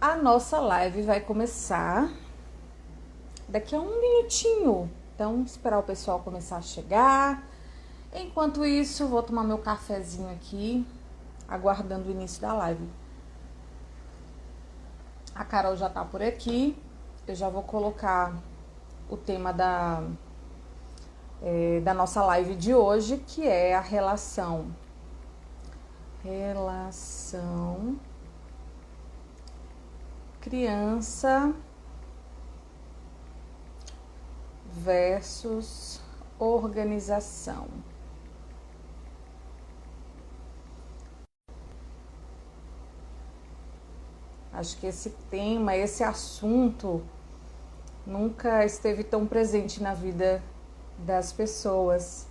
A nossa live vai começar daqui a um minutinho. Então, esperar o pessoal começar a chegar. Enquanto isso, vou tomar meu cafezinho aqui, aguardando o início da live. A Carol já tá por aqui. Eu já vou colocar o tema da nossa live de hoje, que é a relação criança versus organização. Acho que esse tema, esse assunto, nunca esteve tão presente na vida das pessoas.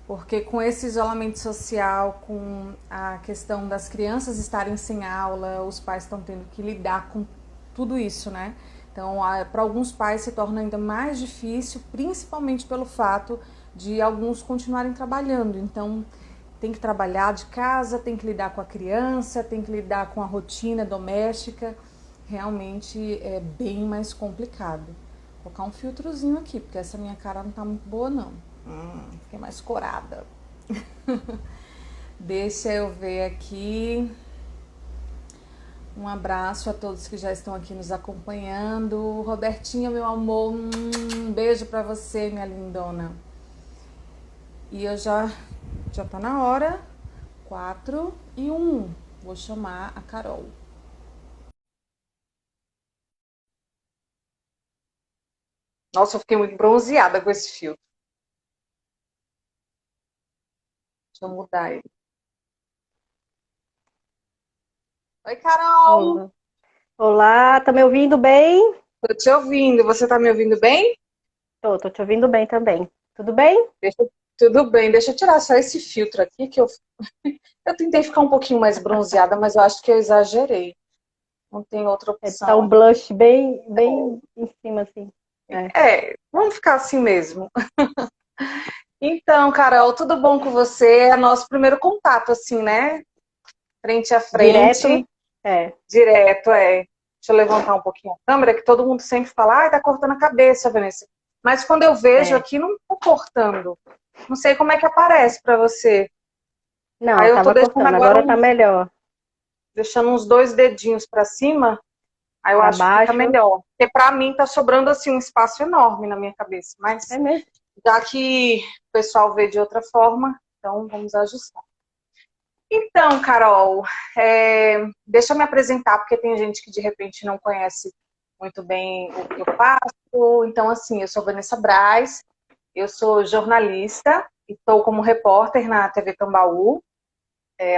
Porque com esse isolamento social, com a questão das crianças estarem sem aula, os pais estão tendo que lidar com tudo isso, né? Então, para alguns pais se torna ainda mais difícil, principalmente pelo fato de alguns continuarem trabalhando. Então, tem que trabalhar de casa, tem que lidar com a criança, tem que lidar com a rotina doméstica. Realmente é bem mais complicado. Vou colocar um filtrozinho aqui, porque essa minha cara não tá muito boa, não. Fiquei mais corada. Deixa eu ver aqui. Um abraço a todos que já estão aqui nos acompanhando. Robertinha, meu amor, um beijo pra você, minha lindona. E eu já tá na hora. 4 e 1. Vou chamar a Carol. Nossa, eu fiquei muito bronzeada com esse filtro. Deixa eu mudar ele. Oi, Carol! Olá, olá, tá me ouvindo bem? Tô te ouvindo. Você tá me ouvindo bem? Tô te ouvindo bem também. Tudo bem? Tudo bem, deixa eu tirar só esse filtro aqui que eu tentei ficar um pouquinho mais bronzeada, mas eu acho que eu exagerei. Não tem outra Tá opção um aqui. blush bem em cima, assim. É. Vamos ficar assim mesmo. Então, Carol, tudo bom com você? É nosso primeiro contato, assim, né? Frente a Direto? frente, É, direto, é. Deixa eu levantar um pouquinho a câmera, que todo mundo sempre fala, ai, tá cortando a cabeça, Vanessa. Mas quando eu vejo é. aqui, não tô cortando. Não sei como é que aparece pra você. Não, Aí eu eu tô tava deixando cortando, agora agora tá melhor. deixando uns dois dedinhos pra cima. Aí eu Pra acho que fica baixo. melhor. Porque pra mim tá sobrando assim um espaço enorme na minha cabeça. É Mas mesmo? já que o pessoal vê de outra forma, então vamos ajustar. Então, Carol, deixa eu me apresentar, porque tem gente que de repente não conhece muito bem o que eu faço. Então, assim, eu sou Vanessa Braz, eu sou jornalista e estou como repórter na TV Tambaú.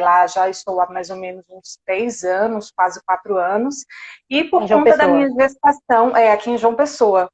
Lá já estou há mais ou menos uns 3 anos, quase 4 anos. E Em por João conta da Pessoa. minha gestação, aqui em João Pessoa,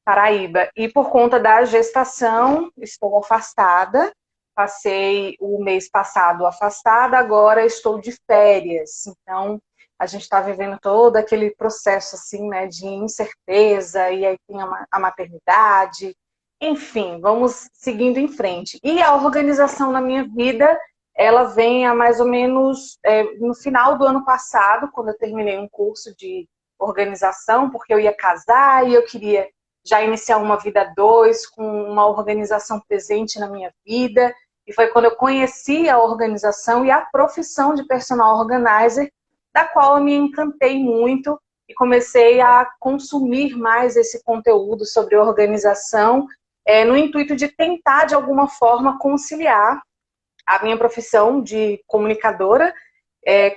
Paraíba. E por conta da gestação, estou afastada. Passei o mês passado afastada, agora estou de férias. Então, a gente está vivendo todo aquele processo assim, né, de incerteza, e aí tem a maternidade. Enfim, vamos seguindo em frente. E a organização na minha vida, ela vem há mais ou menos no final do ano passado, quando eu terminei um curso de organização, porque eu ia casar e eu queria já iniciar uma vida a dois, com uma organização presente na minha vida. E foi quando eu conheci a organização e a profissão de personal organizer, da qual eu me encantei muito e comecei a consumir mais esse conteúdo sobre organização, no intuito de tentar, de alguma forma, conciliar a minha profissão de comunicadora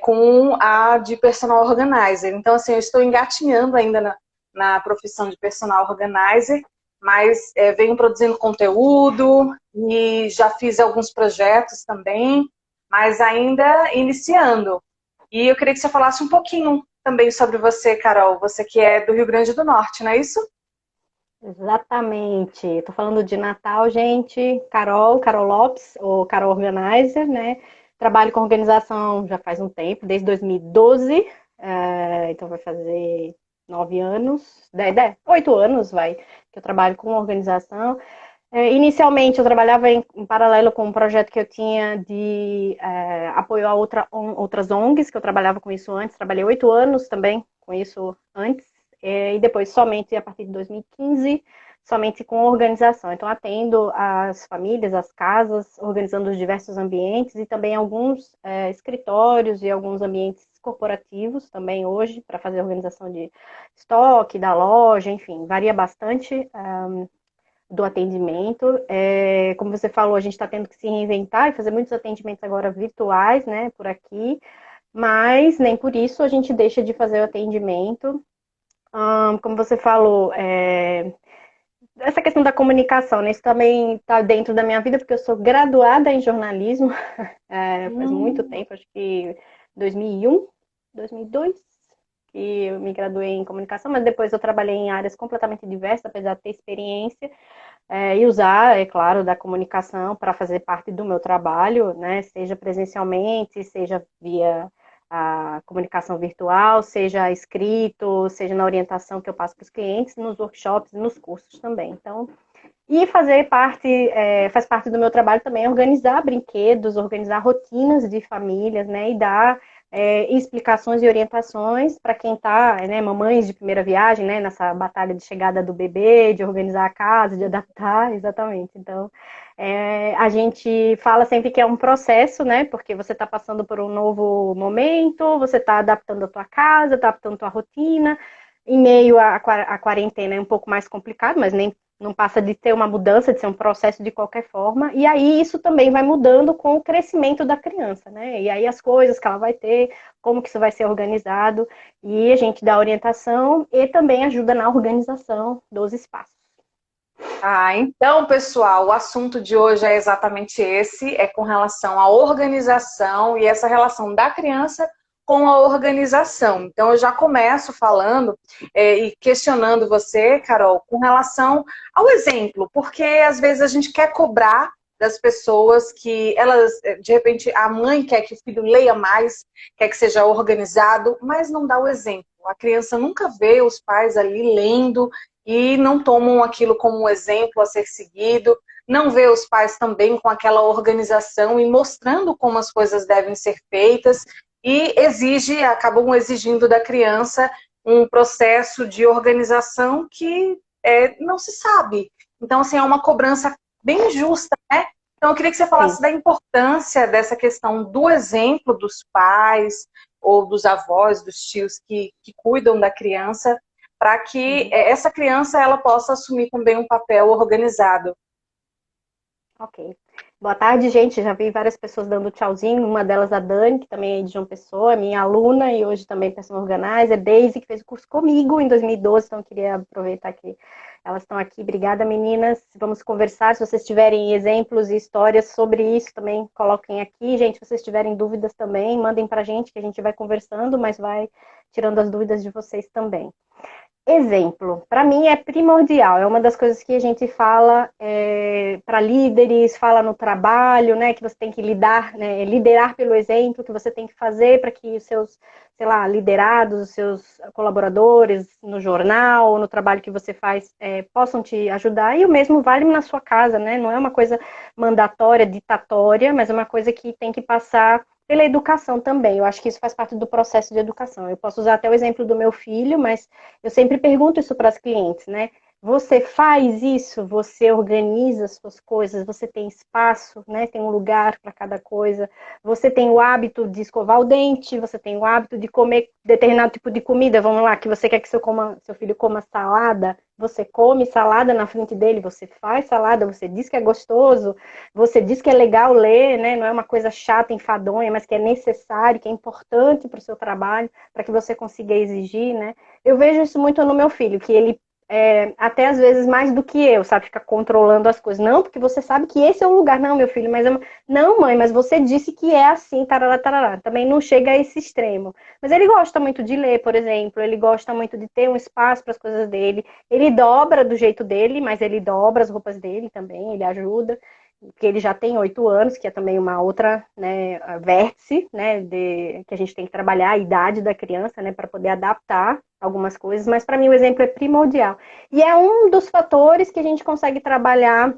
com a de personal organizer. Então, assim, eu estou engatinhando ainda na profissão de personal organizer, mas venho produzindo conteúdo e já fiz alguns projetos também, mas ainda iniciando. E eu queria que você falasse um pouquinho também sobre você, Carol, você que é do Rio Grande do Norte, não é isso? Exatamente. Tô falando de Natal, gente. Carol Lopes, ou Carol Organizer, né? Trabalho com organização já faz um tempo, desde 2012. Então vai fazer 9 anos, 8 anos, vai, que eu trabalho com organização. Inicialmente eu trabalhava em paralelo com um projeto que eu tinha de apoio a outras ONGs, que eu trabalhava com isso antes. Trabalhei 8 anos também com isso antes, e depois somente a partir de 2015, somente com organização. Então, atendo as famílias, as casas, organizando os diversos ambientes e também alguns escritórios e alguns ambientes corporativos também hoje, para fazer a organização de estoque, da loja, enfim, varia bastante do atendimento. Como você falou, a gente está tendo que se reinventar e fazer muitos atendimentos agora virtuais, né, por aqui, mas nem por isso a gente deixa de fazer o atendimento. Como você falou, essa questão da comunicação, né, isso também está dentro da minha vida, porque eu sou graduada em jornalismo, faz muito tempo, acho que 2001, 2002, que eu me graduei em comunicação, mas depois eu trabalhei em áreas completamente diversas, apesar de ter experiência, e usar, é claro, da comunicação para fazer parte do meu trabalho, né, seja presencialmente, seja via a comunicação virtual, seja escrito, seja na orientação que eu passo para os clientes, nos workshops e nos cursos também. Então, e fazer parte, faz parte do meu trabalho também organizar brinquedos, organizar rotinas de famílias, né, e dar explicações e orientações para quem está, né, mamães de primeira viagem, né, nessa batalha de chegada do bebê, de organizar a casa, de adaptar, exatamente. Então, a gente fala sempre que é um processo, né, porque você está passando por um novo momento, você está adaptando a tua casa, adaptando a tua rotina, em meio à quarentena é um pouco mais complicado, mas nem não passa de ter uma mudança, de ser um processo de qualquer forma, e aí isso também vai mudando com o crescimento da criança, né? E aí as coisas que ela vai ter, como que isso vai ser organizado, e a gente dá orientação e também ajuda na organização dos espaços. Então, pessoal, o assunto de hoje é exatamente esse, é com relação à organização e essa relação da criança com a organização. Então, eu já começo falando e questionando você, Carol, com relação ao exemplo, porque às vezes a gente quer cobrar das pessoas que elas, de repente, a mãe quer que o filho leia mais, quer que seja organizado, mas não dá o exemplo. A criança nunca vê os pais ali lendo e não tomam aquilo como um exemplo a ser seguido, não vê os pais também com aquela organização e mostrando como as coisas devem ser feitas e acabam exigindo da criança um processo de organização que não se sabe. Então, assim, é uma cobrança bem justa, né? Então, eu queria que você falasse da importância dessa questão do exemplo dos pais ou dos avós, dos tios que cuidam da criança, para que essa criança ela possa assumir também um papel organizado. Ok. Boa tarde, gente. Já vi várias pessoas dando tchauzinho. Uma delas, a Dani, que também é de João Pessoa, minha aluna e hoje também personal organizer. Daisy, que fez o curso comigo em 2012, então eu queria aproveitar que elas estão aqui. Obrigada, meninas. Vamos conversar. Se vocês tiverem exemplos e histórias sobre isso, também coloquem aqui. Gente, se vocês tiverem dúvidas também, mandem pra gente, que a gente vai conversando, mas vai tirando as dúvidas de vocês também. Exemplo, para mim é primordial, é uma das coisas que a gente fala para líderes, fala no trabalho, né, que você tem que liderar pelo exemplo, que você tem que fazer para que os seus, sei lá, liderados, os seus colaboradores no jornal, no trabalho que você faz, possam te ajudar, e o mesmo vale na sua casa, né, não é uma coisa mandatória, ditatória, mas é uma coisa que tem que passar pela educação também. Eu acho que isso faz parte do processo de educação. Eu posso usar até o exemplo do meu filho, mas eu sempre pergunto isso para as clientes, né? Você faz isso? Você organiza as suas coisas? Você tem espaço, né? Tem um lugar para cada coisa? Você tem o hábito de escovar o dente? Você tem o hábito de comer determinado tipo de comida? Vamos lá, que você quer que seu filho coma salada? Você come salada na frente dele? Você faz salada? Você diz que é gostoso? Você diz que é legal ler, né? Não é uma coisa chata, enfadonha, mas que é necessário, que é importante para o seu trabalho, para que você consiga exigir, né? Eu vejo isso muito no meu filho, que ele até às vezes mais do que eu, sabe? Fica controlando as coisas. Não, porque você sabe que esse é um lugar. Não, meu filho, mas não, mãe, mas você disse que é assim, tarará, tarará. Também não chega a esse extremo. Mas ele gosta muito de ler, por exemplo. Ele gosta muito de ter um espaço para as coisas dele. Ele dobra do jeito dele, mas ele dobra as roupas dele também, ele ajuda. Porque ele já tem 8 anos, que é também uma outra, né, vértice, né, que a gente tem que trabalhar a idade da criança, né, para poder adaptar algumas coisas, mas para mim o exemplo é primordial. E é um dos fatores que a gente consegue trabalhar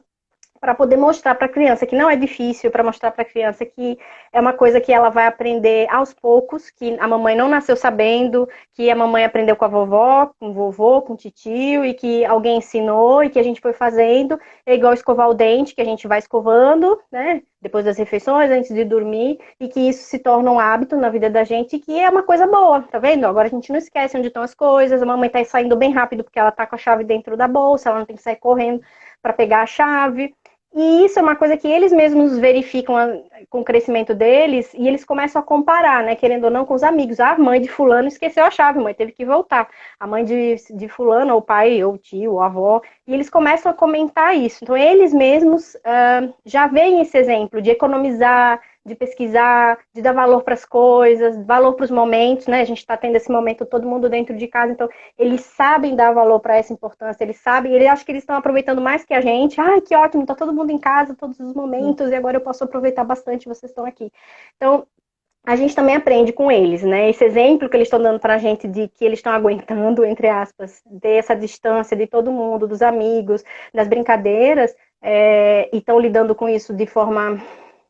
para poder mostrar para a criança que não é difícil, para mostrar para a criança que é uma coisa que ela vai aprender aos poucos, que a mamãe não nasceu sabendo, que a mamãe aprendeu com a vovó, com o vovô, com o titio, e que alguém ensinou e que a gente foi fazendo. É igual escovar o dente, que a gente vai escovando, né? Depois das refeições, antes de dormir, e que isso se torna um hábito na vida da gente, que é uma coisa boa, tá vendo? Agora a gente não esquece onde estão as coisas, a mamãe tá saindo bem rápido porque ela tá com a chave dentro da bolsa, ela não tem que sair correndo para pegar a chave. E isso é uma coisa que eles mesmos verificam com o crescimento deles e eles começam a comparar, né, querendo ou não, com os amigos. Ah, a mãe de fulano esqueceu a chave, a mãe teve que voltar. A mãe de fulano, ou o pai, ou o tio, ou a avó. E eles começam a comentar isso. Então, eles mesmos já veem esse exemplo de economizar, de pesquisar, de dar valor para as coisas, valor para os momentos, né? A gente está tendo esse momento todo mundo dentro de casa, então eles sabem dar valor para essa importância, eles sabem, eles acham que eles estão aproveitando mais que a gente. Ai, que ótimo, tá todo mundo em casa, todos os momentos, e agora eu posso aproveitar bastante, vocês estão aqui. Então, a gente também aprende com eles, né? Esse exemplo que eles estão dando para a gente de que eles estão aguentando, entre aspas, ter essa distância de todo mundo, dos amigos, das brincadeiras, e estão lidando com isso de forma,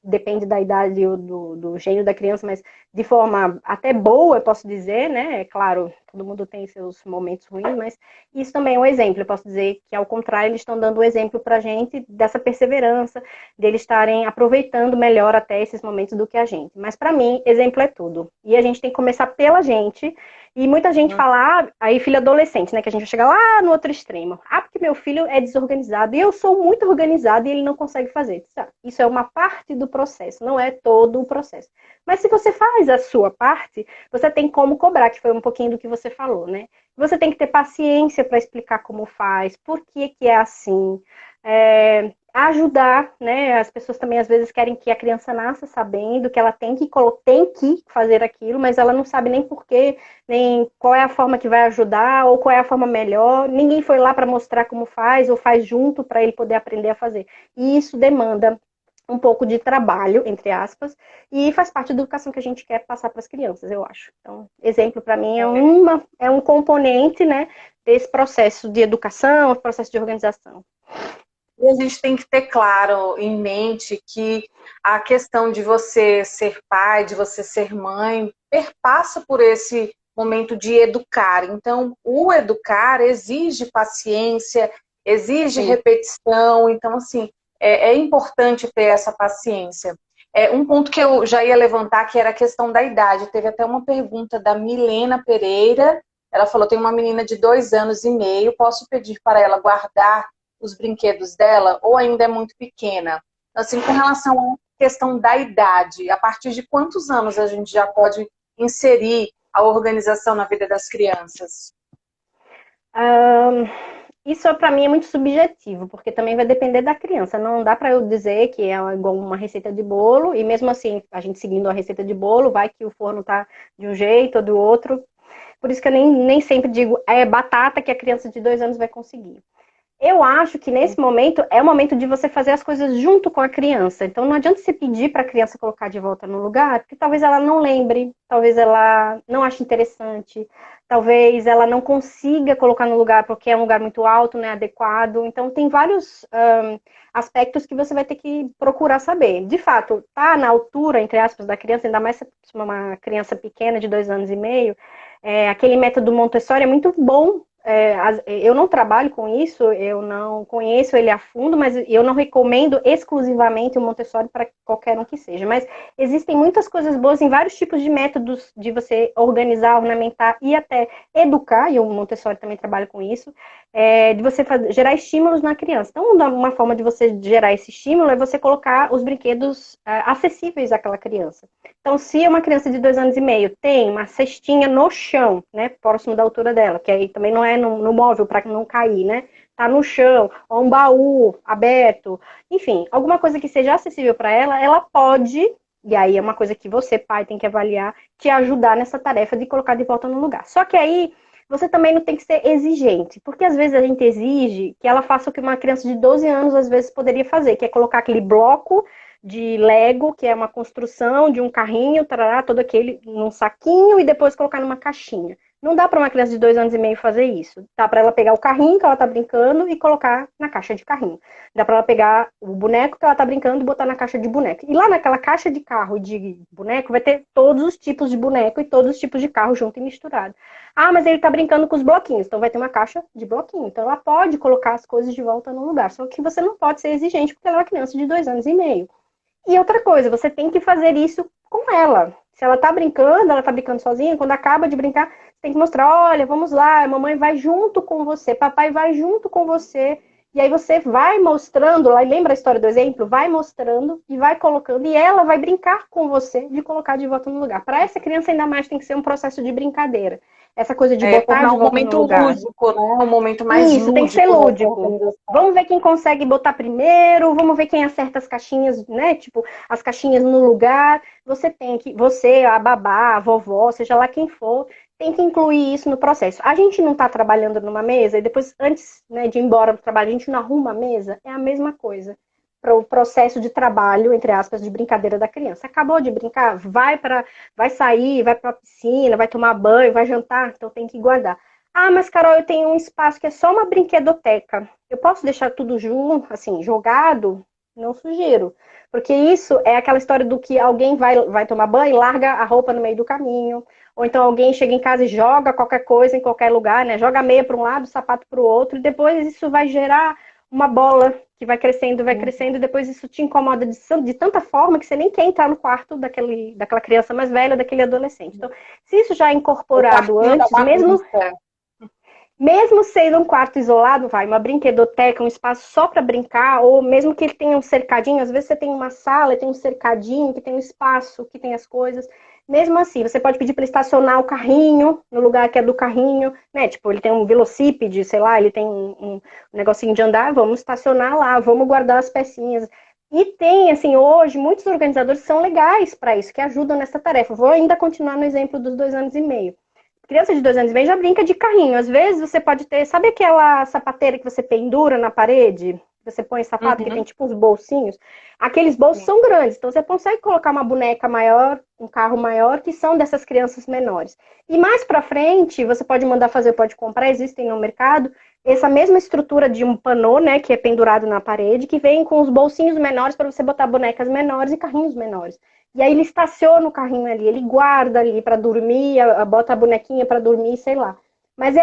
depende da idade ou do gênio da criança, mas de forma até boa, eu posso dizer, né? É claro, todo mundo tem seus momentos ruins, mas isso também é um exemplo. Eu posso dizer que, ao contrário, eles estão dando o exemplo para a gente dessa perseverança, deles estarem aproveitando melhor até esses momentos do que a gente. Mas, para mim, exemplo é tudo. E a gente tem que começar pela gente. E muita gente fala, aí filho adolescente, né? Que a gente vai chegar lá no outro extremo. Ah, porque meu filho é desorganizado e eu sou muito organizado e ele não consegue fazer. Isso é uma parte do processo, não é todo o processo. Mas se você faz a sua parte, você tem como cobrar, que foi um pouquinho do que você falou, né? Você tem que ter paciência para explicar como faz, por que que é assim. Ajudar, né? As pessoas também às vezes querem que a criança nasça sabendo que ela tem que fazer aquilo, mas ela não sabe nem por quê, nem qual é a forma que vai ajudar, ou qual é a forma melhor. Ninguém foi lá para mostrar como faz, ou faz junto para ele poder aprender a fazer. E isso demanda um pouco de trabalho, entre aspas, e faz parte da educação que a gente quer passar para as crianças, eu acho. Então, exemplo para mim é um componente, né, desse processo de educação, processo de organização. E a gente tem que ter claro em mente que a questão de você ser pai, de você ser mãe, perpassa por esse momento de educar. Então, o educar exige paciência, exige repetição. Então, assim, é importante ter essa paciência. Um ponto que eu já ia levantar, que era a questão da idade. Teve até uma pergunta da Milena Pereira. Ela falou, tem uma menina de 2 anos e meio, posso pedir para ela guardar os brinquedos dela, ou ainda é muito pequena? Assim, com relação à questão da idade, a partir de quantos anos a gente já pode inserir a organização na vida das crianças? Isso para mim é muito subjetivo, porque também vai depender da criança. Não dá para eu dizer que é igual uma receita de bolo, e mesmo assim, a gente seguindo a receita de bolo, vai que o forno tá de um jeito ou do outro. Por isso que eu nem sempre digo, é batata que a criança de 2 anos vai conseguir. Eu acho que nesse momento é o momento de você fazer as coisas junto com a criança. Então não adianta você pedir para a criança colocar de volta no lugar, porque talvez ela não lembre, talvez ela não ache interessante, talvez ela não consiga colocar no lugar porque é um lugar muito alto, não é adequado. Então tem vários aspectos que você vai ter que procurar saber. De fato, tá na altura, entre aspas, da criança, ainda mais se uma criança pequena de 2 anos e meio, aquele método Montessori é muito bom. Eu não trabalho com isso, eu não conheço ele a fundo, mas eu não recomendo exclusivamente o Montessori para qualquer um que seja. Mas existem muitas coisas boas em vários tipos de métodos de você organizar, ornamentar e até educar, e o Montessori também trabalha com isso, de você gerar estímulos na criança. Então, uma forma de você gerar esse estímulo é você colocar os brinquedos acessíveis àquela criança. Então, se uma criança de 2 anos e meio tem uma cestinha no chão, né, próximo da altura dela, que aí também não é no móvel para não cair, né, tá no chão, ou um baú aberto, enfim, alguma coisa que seja acessível para ela, ela pode, e aí é uma coisa que você, pai, tem que avaliar, te ajudar nessa tarefa de colocar de volta no lugar. Só que aí você também não tem que ser exigente, porque às vezes a gente exige que ela faça o que uma criança de 12 anos às vezes poderia fazer, que é colocar aquele bloco de Lego, que é uma construção de um carrinho, tarará, todo aquele num saquinho e depois colocar numa caixinha. Não dá para uma criança de 2 anos e meio fazer isso. Dá para ela pegar o carrinho que ela tá brincando e colocar na caixa de carrinho. Dá para ela pegar o boneco que ela tá brincando e botar na caixa de boneco. E lá naquela caixa de carro e de boneco vai ter todos os tipos de boneco e todos os tipos de carro junto e misturado. Ah, mas ele tá brincando com os bloquinhos, então vai ter uma caixa de bloquinho. Então ela pode colocar as coisas de volta no lugar. Só que você não pode ser exigente porque ela é uma criança de 2 anos e meio. E outra coisa, você tem que fazer isso com ela. Se ela tá brincando sozinha, quando acaba de brincar, você tem que mostrar, olha, vamos lá, a mamãe vai junto com você, papai vai junto com você. E aí você vai mostrando, lá, lembra a história do exemplo? Vai mostrando e vai colocando, e ela vai brincar com você de colocar de volta no lugar. Para essa criança, ainda mais tem que ser um processo de brincadeira. Essa coisa de botar Tornar de um volta no momento lugar. lúdico, né? Um momento mais Isso, tem que ser lúdico nessa lúdico. organização. Vamos ver quem consegue botar primeiro, vamos ver quem acerta as caixinhas, né? Tipo, as caixinhas no lugar. Você, a babá, a vovó, seja lá quem for, tem que incluir isso no processo. A gente não está trabalhando numa mesa e depois, antes, né, de ir embora do trabalho, a gente não arruma a mesa, é a mesma coisa. Para o processo de trabalho, entre aspas, de brincadeira da criança. Acabou de brincar, vai sair, vai para a piscina, vai tomar banho, vai jantar, então tem que guardar. Ah, mas Carol, eu tenho um espaço que é só uma brinquedoteca. Eu posso deixar tudo junto, assim, jogado? Não sugiro. Porque isso é aquela história do que alguém vai tomar banho e larga a roupa no meio do caminho. Ou então alguém chega em casa e joga qualquer coisa em qualquer lugar, né? Joga a meia para um lado, o sapato para o outro, e depois isso vai gerar uma bola que vai crescendo, e depois isso te incomoda de tanta forma que você nem quer entrar no quarto daquela criança mais velha, daquele adolescente. Então, se isso já é O incorporado quartinho da antes, bagunça. mesmo sendo um quarto isolado, vai, uma brinquedoteca, um espaço só para brincar, ou mesmo que ele tenha um cercadinho, às vezes você tem uma sala e tem um cercadinho, que tem um espaço, que tem as coisas. Mesmo assim, você pode pedir para ele estacionar o carrinho no lugar que é do carrinho, né? Tipo, ele tem um velocípede, sei lá, ele tem um negocinho de andar, vamos estacionar lá, vamos guardar as pecinhas. E tem, assim, hoje, muitos organizadores são legais para isso, que ajudam nessa tarefa. Vou ainda continuar no exemplo dos 2 anos e meio. Criança de 2 anos e meio já brinca de carrinho. Às vezes você pode ter, sabe aquela sapateira que você pendura na parede? Você põe sapato que tem Uhum. tipo os bolsinhos? Aqueles bolsos Sim. são grandes, então você consegue colocar uma boneca maior, um carro maior, que são dessas crianças menores. E mais pra frente, você pode mandar fazer, pode comprar, existem no mercado, essa mesma estrutura de um panô, né, que é pendurado na parede, que vem com os bolsinhos menores para você botar bonecas menores e carrinhos menores. E aí ele estaciona o carrinho ali, ele guarda ali para dormir, bota a bonequinha para dormir, sei lá. Mas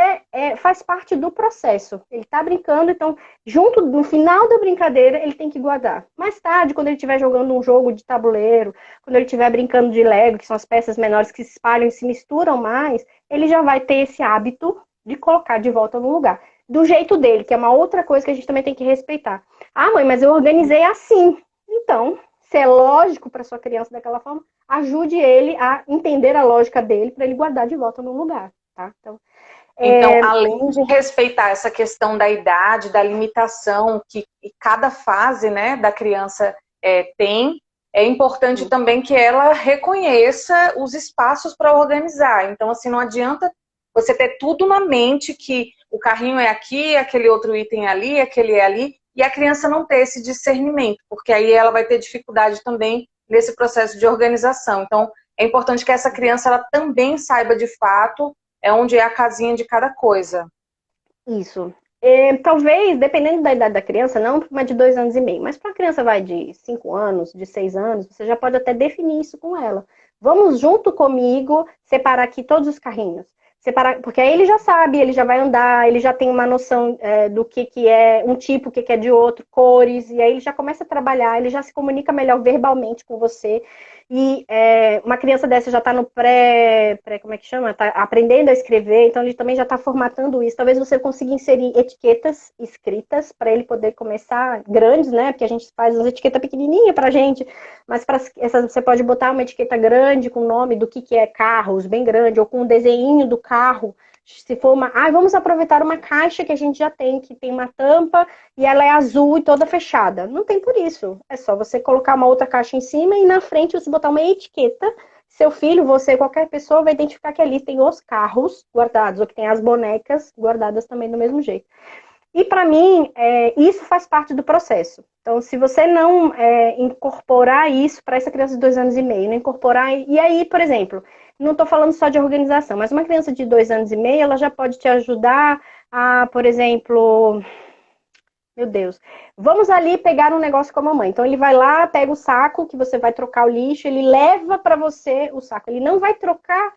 faz parte do processo. Ele está brincando, então, junto no final da brincadeira, ele tem que guardar. Mais tarde, quando ele estiver jogando um jogo de tabuleiro, quando ele estiver brincando de Lego, que são as peças menores que se espalham e se misturam mais, ele já vai ter esse hábito de colocar de volta no lugar. Do jeito dele, que é uma outra coisa que a gente também tem que respeitar. Ah, mãe, mas eu organizei assim. Então, se é lógico para sua criança daquela forma, ajude ele a entender a lógica dele para ele guardar de volta no lugar, tá? Então, Então, além de respeitar essa questão da idade, da limitação que cada fase, né, da criança tem, é importante também que ela reconheça os espaços para organizar. Então, assim, não adianta você ter tudo na mente que o carrinho é aqui, aquele outro item é ali, aquele é ali, e a criança não ter esse discernimento, porque aí ela vai ter dificuldade também nesse processo de organização. Então, é importante que essa criança ela também saiba de fato onde é a casinha de cada coisa. isso. Talvez, dependendo da idade da criança, não para uma de 2 anos e meio, mas para a criança vai de 5 anos, de 6 anos, você já pode até definir isso com ela. Vamos junto comigo separar aqui todos os carrinhos. Separar, porque aí ele já sabe, ele já vai andar, ele já tem uma noção do que é um tipo, o que é de outro, cores, e aí ele já começa a trabalhar, ele já se comunica melhor verbalmente com você. E uma criança dessa já está no como é que chama? Está aprendendo a escrever, então ele também já está formatando isso. Talvez você consiga inserir etiquetas escritas para ele poder começar grandes, né? Porque a gente faz uma etiqueta pequenininha para a gente, mas você pode botar uma etiqueta grande com o nome do que é carros, bem grande, ou com um desenho do carro. Se for vamos aproveitar uma caixa que a gente já tem, que tem uma tampa e ela é azul e toda fechada. Não tem por isso. É só você colocar uma outra caixa em cima e na frente você botar uma etiqueta. Seu filho, você, qualquer pessoa vai identificar que ali tem os carros guardados, ou que tem as bonecas guardadas também do mesmo jeito. E para mim, isso faz parte do processo. Então, se você não incorporar isso para essa criança de 2 anos e meio, não incorporar. E aí, por exemplo, não estou falando só de organização, mas uma criança de 2 anos e meio, ela já pode te ajudar a, por exemplo, meu Deus, vamos ali pegar um negócio com a mamãe. Então ele vai lá, pega o saco que você vai trocar o lixo, ele leva para você o saco. Ele não vai trocar,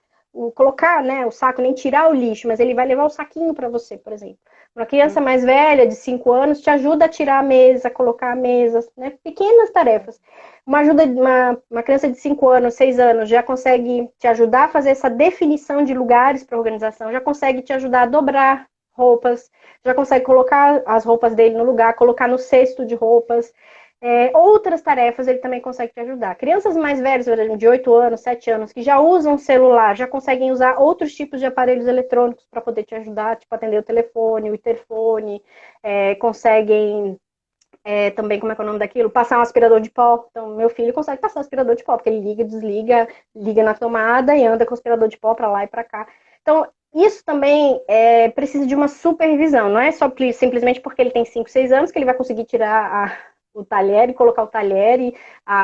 colocar, né, o saco, nem tirar o lixo, mas ele vai levar o saquinho para você, por exemplo. Uma criança mais velha, de 5 anos, te ajuda a tirar a mesa, colocar a mesa, né? Pequenas tarefas. Uma criança de 5 anos, 6 anos, já consegue te ajudar a fazer essa definição de lugares para organização, já consegue te ajudar a dobrar roupas, já consegue colocar as roupas dele no lugar, colocar no cesto de roupas. Outras tarefas ele também consegue te ajudar. Crianças mais velhas, de 8 anos, 7 anos, que já usam celular, já conseguem usar outros tipos de aparelhos eletrônicos para poder te ajudar, tipo atender o telefone, o interfone, conseguem também, como é que é o nome daquilo? Passar um aspirador de pó. Então, meu filho consegue passar um aspirador de pó, porque ele liga, desliga, liga na tomada e anda com o aspirador de pó para lá e para cá. Então, isso também precisa de uma supervisão. Não é só simplesmente porque ele tem 5, 6 anos que ele vai conseguir tirar o talher e colocar o talher,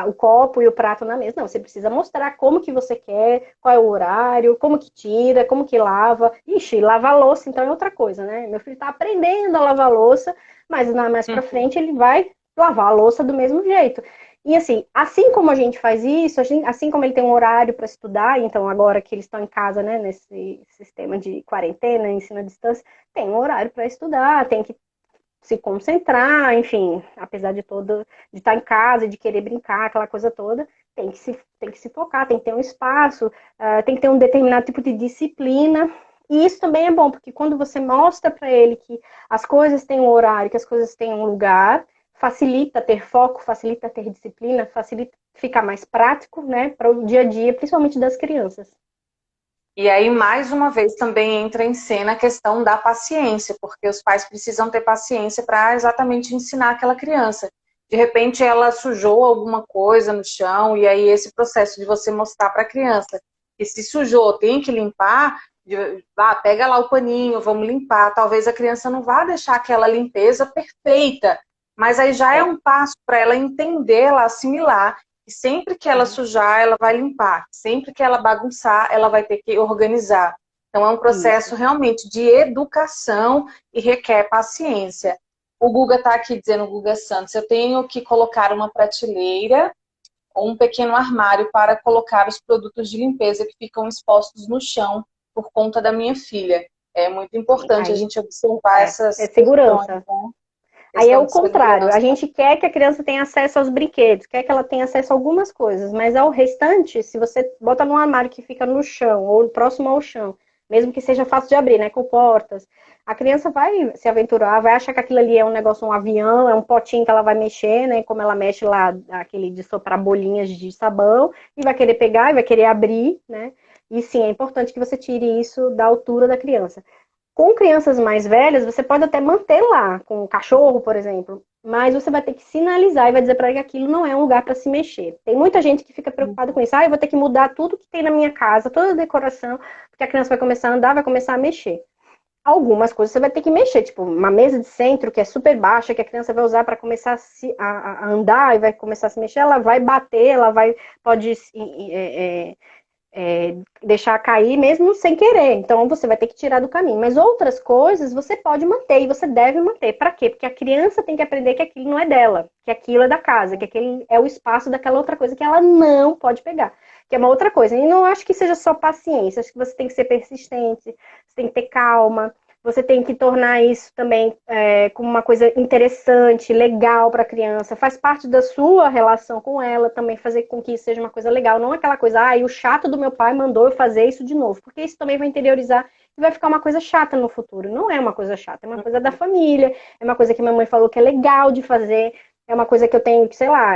o copo e o prato na mesa. Não, você precisa mostrar como que você quer, qual é o horário, como que tira, como que lava. Ixi, lavar louça, então é outra coisa, né? Meu filho está aprendendo a lavar louça, mas mais para frente ele vai lavar a louça do mesmo jeito. E assim como a gente faz isso, assim como ele tem um horário para estudar, então agora que eles estão em casa, né, nesse sistema de quarentena, ensino à distância, tem um horário para estudar, tem que se concentrar, enfim, apesar de estar em casa, de querer brincar, aquela coisa toda, tem que se focar, tem que ter um espaço, tem que ter um determinado tipo de disciplina. E isso também é bom, porque quando você mostra para ele que as coisas têm um horário, que as coisas têm um lugar, facilita ter foco, facilita ter disciplina, facilita ficar mais prático, né, para o dia a dia, principalmente das crianças. E aí, mais uma vez, também entra em cena a questão da paciência, porque os pais precisam ter paciência para exatamente ensinar aquela criança. De repente, ela sujou alguma coisa no chão, e aí esse processo de você mostrar para a criança que se sujou, tem que limpar, pega lá o paninho, vamos limpar. Talvez a criança não vá deixar aquela limpeza perfeita, mas aí já é um passo para ela entender, ela assimilar e sempre que ela sujar, ela vai limpar. Sempre que ela bagunçar, ela vai ter que organizar. Então, é um processo realmente de educação e requer paciência. O Guga está aqui dizendo, o Guga Santos, eu tenho que colocar uma prateleira ou um pequeno armário para colocar os produtos de limpeza que ficam expostos no chão por conta da minha filha. É muito importante a gente observar essas questões, segurança. né? Aí é Questão o de contrário, a segurança. gente quer que a criança tenha acesso aos brinquedos, quer que ela tenha acesso a algumas coisas, mas ao restante, se você bota num armário que fica no chão ou próximo ao chão, mesmo que seja fácil de abrir, né, com portas, a criança vai se aventurar, vai achar que aquilo ali é um negócio, um avião, é um potinho que ela vai mexer, né, como ela mexe lá, aquele de soprar bolinhas de sabão, e vai querer pegar, e vai querer abrir, né, e sim, é importante que você tire isso da altura da criança. Com crianças mais velhas, você pode até manter lá, com o cachorro, por exemplo, mas você vai ter que sinalizar e vai dizer para ela que aquilo não é um lugar para se mexer. Tem muita gente que fica preocupada com isso. Eu vou ter que mudar tudo que tem na minha casa, toda a decoração, porque a criança vai começar a andar, vai começar a mexer. Algumas coisas você vai ter que mexer, tipo uma mesa de centro que é super baixa, que a criança vai usar para começar a andar e vai começar a se mexer, ela vai bater, pode deixar cair mesmo sem querer. Então você vai ter que tirar do caminho. Mas outras coisas você pode manter e você deve manter. Para quê? Porque a criança tem que aprender que aquilo não é dela, que aquilo é da casa, que aquele é o espaço daquela outra coisa que ela não pode pegar. Que é uma outra coisa. E não acho que seja só paciência, acho que você tem que ser persistente, você tem que ter calma. Você tem que tornar isso também como uma coisa interessante, legal para a criança. Faz parte da sua relação com ela também fazer com que isso seja uma coisa legal. Não aquela coisa, o chato do meu pai mandou eu fazer isso de novo. Porque isso também vai interiorizar e vai ficar uma coisa chata no futuro. Não é uma coisa chata, é uma coisa da família. É uma coisa que minha mãe falou que é legal de fazer. É uma coisa que eu tenho que, sei lá,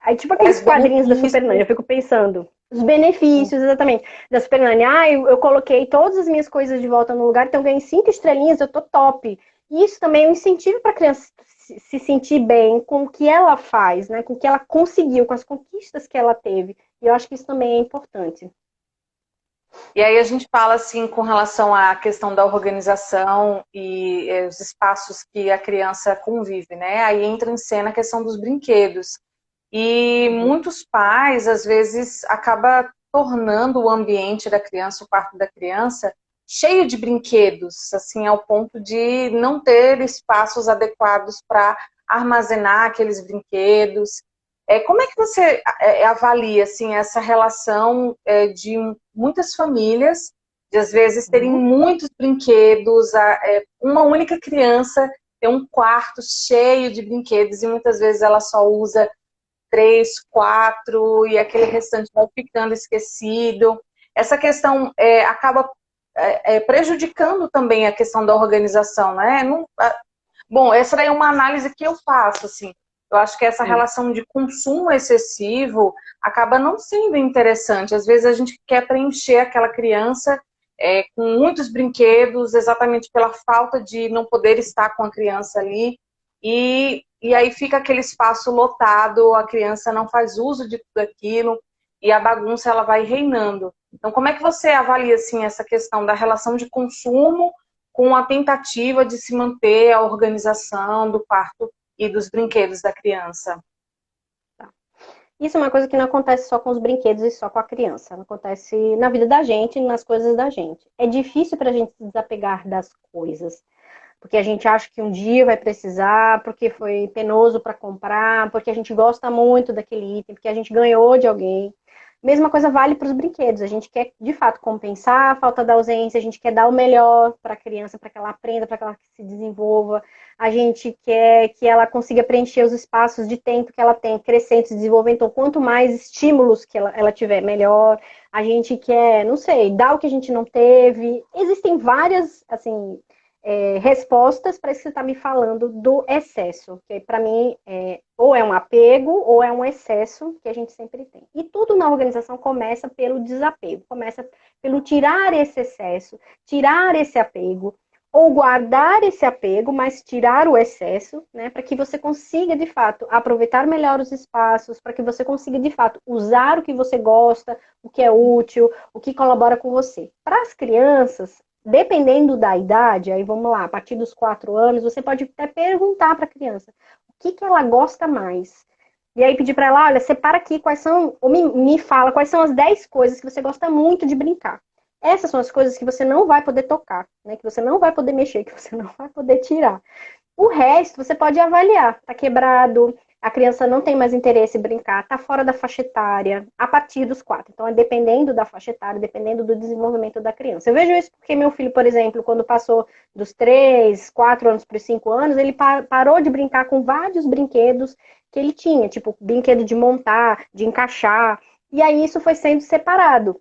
Aí, tipo aqueles quadrinhos da Super Nanny, eu fico pensando. Os benefícios, exatamente, da Super Nanny. Eu coloquei todas as minhas coisas de volta no lugar, então eu ganhei 5 estrelinhas, eu tô top. E isso também é um incentivo para a criança se sentir bem com o que ela faz, né? Com o que ela conseguiu, com as conquistas que ela teve. E eu acho que isso também é importante. E aí a gente fala assim com relação à questão da organização e os espaços que a criança convive, né? Aí entra em cena a questão dos brinquedos. E Uhum. muitos pais, às vezes, acaba tornando o ambiente da criança, o quarto da criança, cheio de brinquedos, assim, ao ponto de não ter espaços adequados para armazenar aqueles brinquedos. Como é que você avalia, assim, essa relação de muitas famílias, de às vezes terem Uhum. muitos brinquedos, uma única criança ter um quarto cheio de brinquedos e muitas vezes ela só usa três, quatro, e aquele restante vai ficando esquecido. Essa questão acaba prejudicando também a questão da organização, né? Não, bom, essa daí é uma análise que eu faço, assim. Eu acho que essa Sim. relação de consumo excessivo acaba não sendo interessante. Às vezes a gente quer preencher aquela criança com muitos brinquedos, exatamente pela falta de não poder estar com a criança ali. E aí fica aquele espaço lotado, a criança não faz uso de tudo aquilo e a bagunça ela vai reinando. Então, como é que você avalia assim essa questão da relação de consumo com a tentativa de se manter a organização do quarto e dos brinquedos da criança? Isso é uma coisa que não acontece só com os brinquedos e só com a criança. Acontece na vida da gente, nas coisas da gente. É difícil para a gente se desapegar das coisas. Porque a gente acha que um dia vai precisar, porque foi penoso para comprar, porque a gente gosta muito daquele item, porque a gente ganhou de alguém. Mesma coisa vale para os brinquedos. A gente quer, de fato, compensar a falta da ausência, a gente quer dar o melhor para a criança, para que ela aprenda, para que ela se desenvolva. A gente quer que ela consiga preencher os espaços de tempo que ela tem, crescendo, se desenvolvendo. Então, quanto mais estímulos que ela tiver, melhor. A gente quer, não sei, dar o que a gente não teve. Existem várias, assim, respostas para isso que você está me falando do excesso, que para mim ou é um apego ou é um excesso que a gente sempre tem. E tudo na organização começa pelo desapego, começa pelo tirar esse excesso, tirar esse apego, ou guardar esse apego, mas tirar o excesso, né, para que você consiga de fato aproveitar melhor os espaços, para que você consiga de fato usar o que você gosta, o que é útil, o que colabora com você. Para as crianças, dependendo da idade, aí vamos lá, a partir dos 4 anos, você pode até perguntar para a criança o que ela gosta mais. E aí pedir para ela, olha, separa aqui quais são, ou me fala quais são as 10 coisas que você gosta muito de brincar. Essas são as coisas que você não vai poder tocar, né? Que você não vai poder mexer, que você não vai poder tirar. O resto você pode avaliar. Tá quebrado, a criança não tem mais interesse em brincar, tá fora da faixa etária, a partir dos 4. Então, é dependendo da faixa etária, dependendo do desenvolvimento da criança. Eu vejo isso porque meu filho, por exemplo, quando passou dos 3, 4 anos para os 5 anos, ele parou de brincar com vários brinquedos que ele tinha, tipo brinquedo de montar, de encaixar. E aí isso foi sendo separado.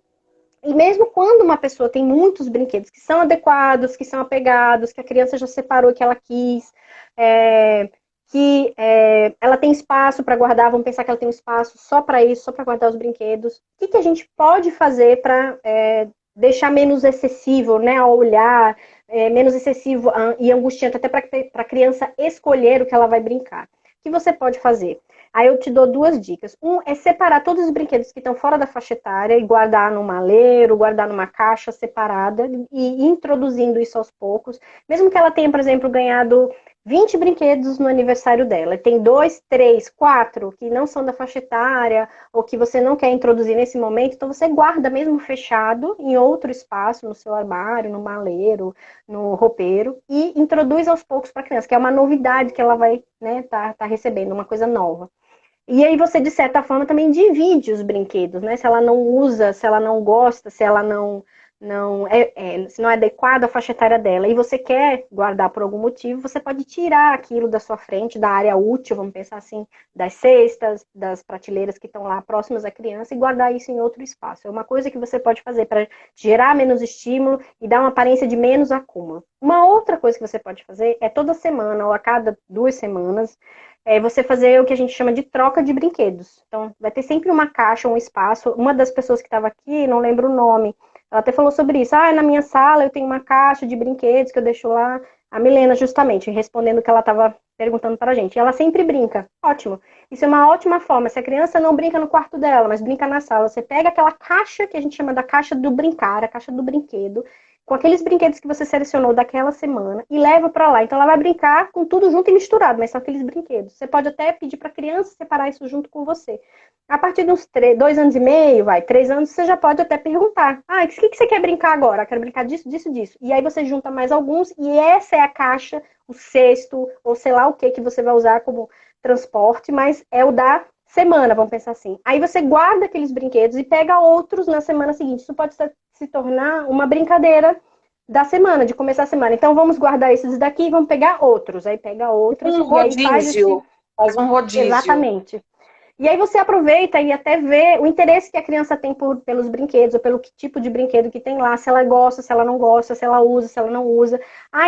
E mesmo quando uma pessoa tem muitos brinquedos que são adequados, que são apegados, que a criança já separou que ela quis, é, ela tem espaço para guardar, vamos pensar que ela tem um espaço só para isso, só para guardar os brinquedos. O que a gente pode fazer para deixar menos excessivo, né, ao olhar, menos excessivo e angustiante até para a criança escolher o que ela vai brincar? O que você pode fazer? Aí eu te dou duas dicas. Um é separar todos os brinquedos que estão fora da faixa etária e guardar num maleiro, guardar numa caixa separada e ir introduzindo isso aos poucos. Mesmo que ela tenha, por exemplo, ganhado 20 brinquedos no aniversário dela, e tem 2, 3, 4 que não são da faixa etária ou que você não quer introduzir nesse momento, então você guarda mesmo fechado em outro espaço, no seu armário, no maleiro, no roupeiro e introduz aos poucos para a criança, que é uma novidade que ela vai, né, tá recebendo, uma coisa nova. E aí você, de certa forma, também divide os brinquedos, né? Se ela não usa, se ela não gosta, se ela se não é adequada à faixa etária dela e você quer guardar por algum motivo, você pode tirar aquilo da sua frente, da área útil, vamos pensar assim, das cestas, das prateleiras que estão lá próximas à criança e guardar isso em outro espaço. É uma coisa que você pode fazer para gerar menos estímulo e dar uma aparência de menos acúmulo. Uma outra coisa que você pode fazer é toda semana ou a cada 2 semanas você fazer o que a gente chama de troca de brinquedos. Então, vai ter sempre uma caixa, um espaço. Uma das pessoas que estava aqui, não lembro o nome, ela até falou sobre isso. Ah, na minha sala eu tenho uma caixa de brinquedos que eu deixo lá. A Milena, justamente, respondendo o que ela estava perguntando para a gente. E ela sempre brinca. Ótimo. Isso é uma ótima forma. Se a criança não brinca no quarto dela, mas brinca na sala, você pega aquela caixa que a gente chama da caixa do brincar, a caixa do brinquedo, com aqueles brinquedos que você selecionou daquela semana e leva para lá. Então ela vai brincar com tudo junto e misturado, mas são aqueles brinquedos. Você pode até pedir para a criança separar isso junto com você. A partir dos 2 anos e meio, 3 anos, você já pode até perguntar. O que você quer brincar agora? Quero brincar disso, disso, disso. E aí você junta mais alguns e essa é a caixa, o cesto, ou sei lá o que você vai usar como transporte, mas é o da semana, vamos pensar assim. Aí você guarda aqueles brinquedos e pega outros na semana seguinte. Isso pode se tornar uma brincadeira da semana, de começar a semana. Então vamos guardar esses daqui e vamos pegar outros. Aí pega outros Um e aí rodízio, faz um rodízio. Exatamente. E aí você aproveita e até vê o interesse que a criança tem pelos brinquedos, ou pelo tipo de brinquedo que tem lá, se ela gosta, se ela não gosta, se ela usa, se ela não usa.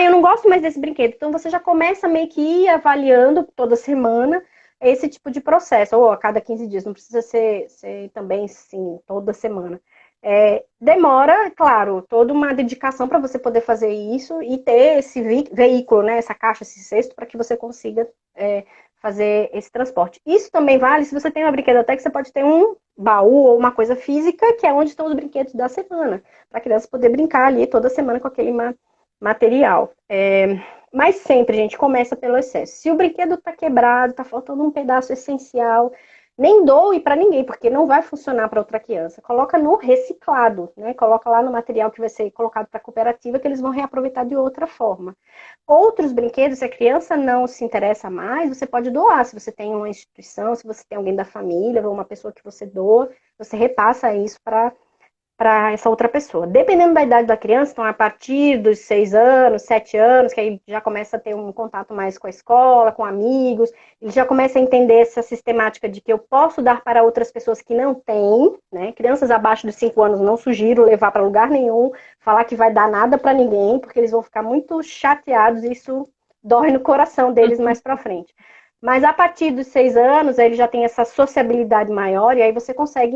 Eu não gosto mais desse brinquedo. Então você já começa meio que ir avaliando toda semana esse tipo de processo, ou a cada 15 dias, não precisa ser também, sim, toda semana. Demora, claro, toda uma dedicação para você poder fazer isso e ter esse veículo, né, essa caixa, esse cesto, para que você consiga fazer esse transporte. Isso também vale se você tem uma brinquedoteca, você pode ter um baú ou uma coisa física, que é onde estão os brinquedos da semana, para a criança poder brincar ali toda semana com aquele material. Mas sempre, gente, começa pelo excesso. Se o brinquedo está quebrado, está faltando um pedaço essencial, nem doe para ninguém, porque não vai funcionar para outra criança. Coloca no reciclado, né? Coloca lá no material que vai ser colocado para a cooperativa, que eles vão reaproveitar de outra forma. Outros brinquedos, se a criança não se interessa mais, você pode doar. Se você tem uma instituição, se você tem alguém da família, ou uma pessoa que você doa, você repassa isso para essa outra pessoa. Dependendo da idade da criança, então a partir dos 6 anos, 7 anos, que aí já começa a ter um contato mais com a escola, com amigos, ele já começa a entender essa sistemática de que eu posso dar para outras pessoas que não têm, né? Crianças abaixo de 5 anos não sugiro levar para lugar nenhum, falar que vai dar nada para ninguém, porque eles vão ficar muito chateados e isso dói no coração deles mais para frente. Mas a partir dos 6 anos, ele já tem essa sociabilidade maior, e aí você consegue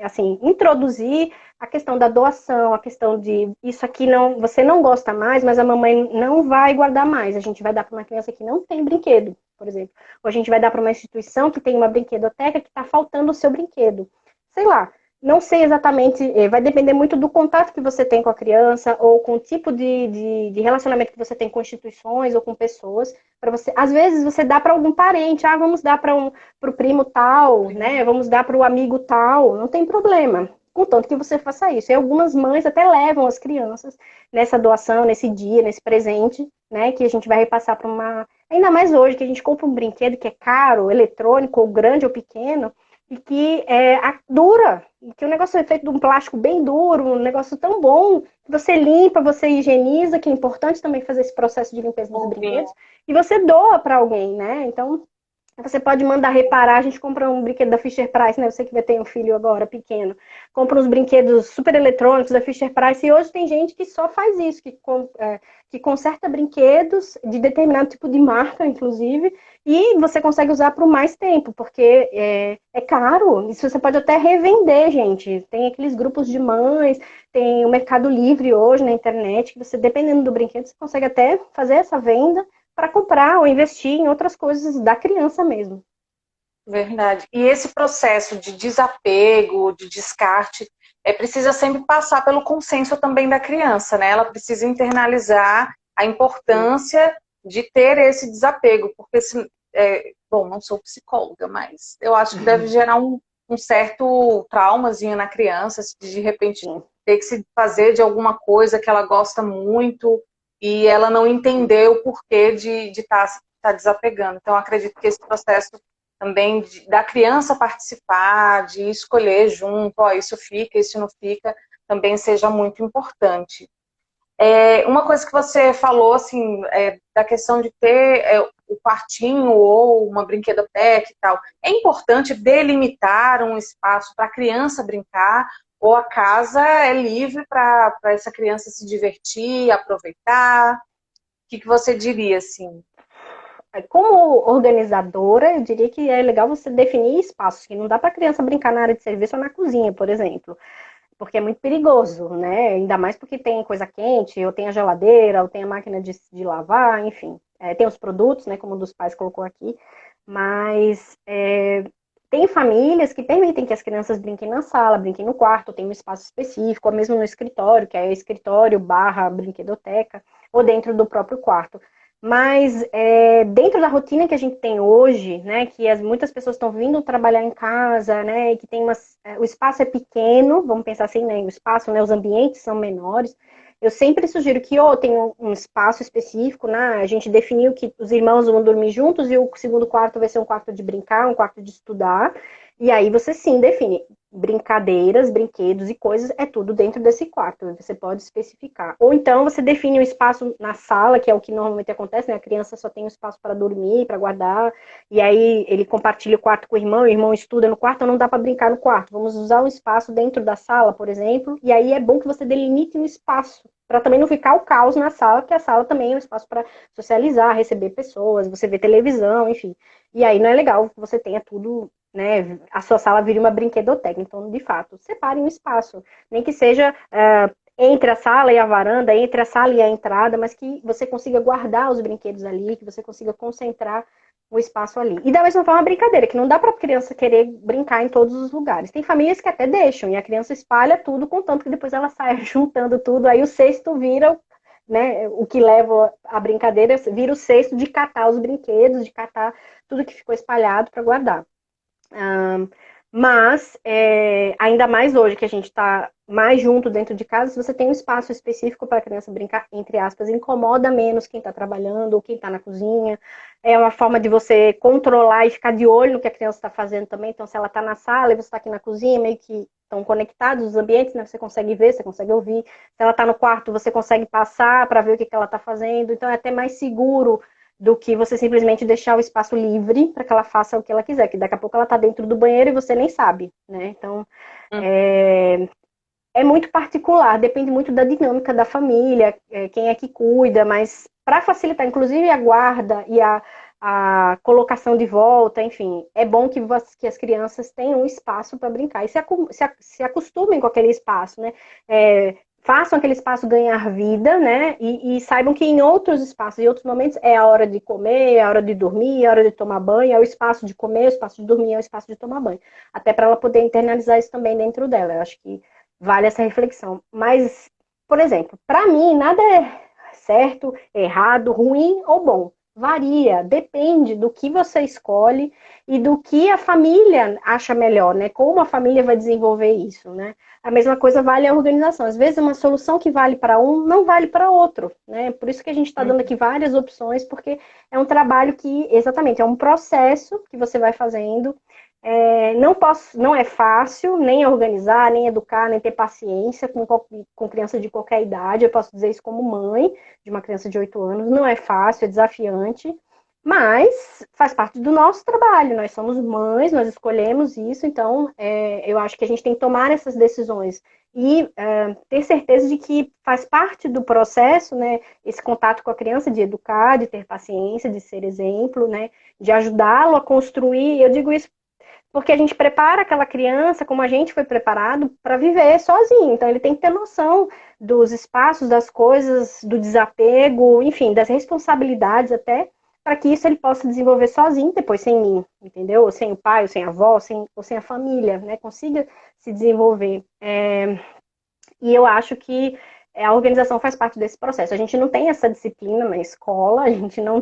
assim, introduzir a questão da doação, a questão de isso aqui não, você não gosta mais, mas a mamãe não vai guardar mais. A gente vai dar para uma criança que não tem brinquedo, por exemplo. Ou a gente vai dar para uma instituição que tem uma brinquedoteca que está faltando o seu brinquedo. Sei lá. Não sei exatamente, vai depender muito do contato que você tem com a criança ou com o tipo de relacionamento que você tem com instituições ou com pessoas. Para você, às vezes você dá para algum parente, vamos dar para o primo tal, né? Vamos dar para o amigo tal, não tem problema. Contanto que você faça isso. E algumas mães até levam as crianças nessa doação, nesse dia, nesse presente, né? Que a gente vai repassar para uma. Ainda mais hoje, que a gente compra um brinquedo que é caro, eletrônico, ou grande ou pequeno e que dura, e que o negócio é feito de um plástico bem duro, um negócio tão bom, que você limpa, você higieniza, que é importante também fazer esse processo de limpeza dos brinquedos, e você doa para alguém, né? Então, você pode mandar reparar, a gente compra um brinquedo da Fisher Price, né? Você que vai ter um filho agora pequeno, compra uns brinquedos super eletrônicos da Fisher Price, e hoje tem gente que só faz isso, que conserta brinquedos de determinado tipo de marca, inclusive, e você consegue usar por mais tempo, porque é caro, isso você pode até revender, gente. Tem aqueles grupos de mães, tem o Mercado Livre hoje na internet, que você, dependendo do brinquedo, você consegue até fazer essa venda para comprar ou investir em outras coisas da criança mesmo. Verdade. E esse processo de desapego, de descarte, precisa sempre passar pelo consenso também da criança, né? Ela precisa internalizar a importância de ter esse desapego, porque bom, não sou psicóloga, mas eu acho que deve gerar um certo traumazinho na criança, se de repente ter que se fazer de alguma coisa que ela gosta muito e ela não entender o porquê de tá desapegando. Então, eu acredito que esse processo também da criança participar, de escolher junto, isso fica, isso não fica, também seja muito importante. Uma coisa que você falou, assim, da questão de ter o quartinho ou uma brinquedoteca e tal, é importante delimitar um espaço para a criança brincar ou a casa é livre para essa criança se divertir, aproveitar? O que você diria, assim? Como organizadora, eu diria que é legal você definir espaços, que não dá para a criança brincar na área de serviço ou na cozinha, por exemplo, porque é muito perigoso, né? Ainda mais porque tem coisa quente, ou tem a geladeira, ou tem a máquina de lavar, enfim. tem os produtos, né, como um dos pais colocou aqui, mas tem famílias que permitem que as crianças brinquem na sala, brinquem no quarto, tem um espaço específico, ou mesmo no escritório, que é escritório barra brinquedoteca, ou dentro do próprio quarto. Mas dentro da rotina que a gente tem hoje, né, que muitas pessoas estão vindo trabalhar em casa, né, e que tem o espaço é pequeno, vamos pensar assim, né, o espaço, né, os ambientes são menores. Eu sempre sugiro que ou tenha um espaço específico, né, a gente definiu que os irmãos vão dormir juntos e o segundo quarto vai ser um quarto de brincar, um quarto de estudar. E aí você sim define brincadeiras, brinquedos e coisas, é tudo dentro desse quarto, você pode especificar. Ou então você define um espaço na sala, que é o que normalmente acontece, né? A criança só tem um espaço para dormir, para guardar, e aí ele compartilha o quarto com o irmão estuda no quarto, não dá para brincar no quarto. Vamos usar um espaço dentro da sala, por exemplo, e aí é bom que você delimite um espaço, para também não ficar o caos na sala, porque a sala também é um espaço para socializar, receber pessoas, você vê televisão, enfim. E aí não é legal que você tenha tudo, né, a sua sala vira uma brinquedoteca. Então, de fato, separe um espaço, nem que seja entre a sala e a varanda, entre a sala e a entrada, mas que você consiga guardar os brinquedos ali, que você consiga concentrar o espaço ali. E da mesma forma, a brincadeira, que não dá para a criança querer brincar em todos os lugares. Tem famílias que até deixam, e a criança espalha tudo, contanto que depois ela sai juntando tudo, aí o cesto vira, né, o que leva a brincadeira, vira o cesto de catar os brinquedos, de catar tudo que ficou espalhado para guardar. Mas, ainda mais hoje que a gente está mais junto dentro de casa, se você tem um espaço específico para a criança brincar, entre aspas, incomoda menos quem está trabalhando ou quem está na cozinha. É uma forma de você controlar e ficar de olho no que a criança está fazendo também. Então, se ela está na sala e você está aqui na cozinha, meio que estão conectados os ambientes, né? Você consegue ver, você consegue ouvir. Se ela está no quarto, você consegue passar para ver o que ela está fazendo. Então, é até mais seguro do que você simplesmente deixar o espaço livre para que ela faça o que ela quiser, que daqui a pouco ela está dentro do banheiro e você nem sabe, né? Então, é muito particular, depende muito da dinâmica da família, quem é que cuida, mas para facilitar, inclusive, a guarda e a colocação de volta, enfim, é bom que as crianças tenham um espaço para brincar e se acostumem com aquele espaço, né? Façam aquele espaço ganhar vida, né? E saibam que em outros espaços, em outros momentos, é a hora de comer, é a hora de dormir, é a hora de tomar banho, é o espaço de comer, é o espaço de dormir, é o espaço de tomar banho. Até para ela poder internalizar isso também dentro dela. Eu acho que vale essa reflexão. Mas, por exemplo, para mim, nada é certo, errado, ruim ou bom. Varia, depende do que você escolhe e do que a família acha melhor, né? Como a família vai desenvolver isso, né? A mesma coisa vale a organização. Às vezes uma solução que vale para um não vale para outro, né? Por isso que a gente está dando aqui várias opções, porque é um trabalho que, exatamente, é um processo que você vai fazendo. Não é fácil nem organizar, nem educar, nem ter paciência com criança de qualquer idade. Eu posso dizer isso como mãe de uma criança de 8 anos. Não é fácil, é desafiante, mas faz parte do nosso trabalho. Nós somos mães, nós escolhemos isso, então eu acho que a gente tem que tomar essas decisões e ter certeza de que faz parte do processo, né, esse contato com a criança, de educar, de ter paciência, de ser exemplo, né, de ajudá-lo a construir. Eu digo isso porque a gente prepara aquela criança como a gente foi preparado para viver sozinho. Então, ele tem que ter noção dos espaços, das coisas, do desapego, enfim, das responsabilidades até, para que isso ele possa desenvolver sozinho, depois sem mim, entendeu? Ou sem o pai, ou sem a avó, ou sem a família, né? Consiga se desenvolver. E eu acho que a organização faz parte desse processo. A gente não tem essa disciplina na escola, a gente não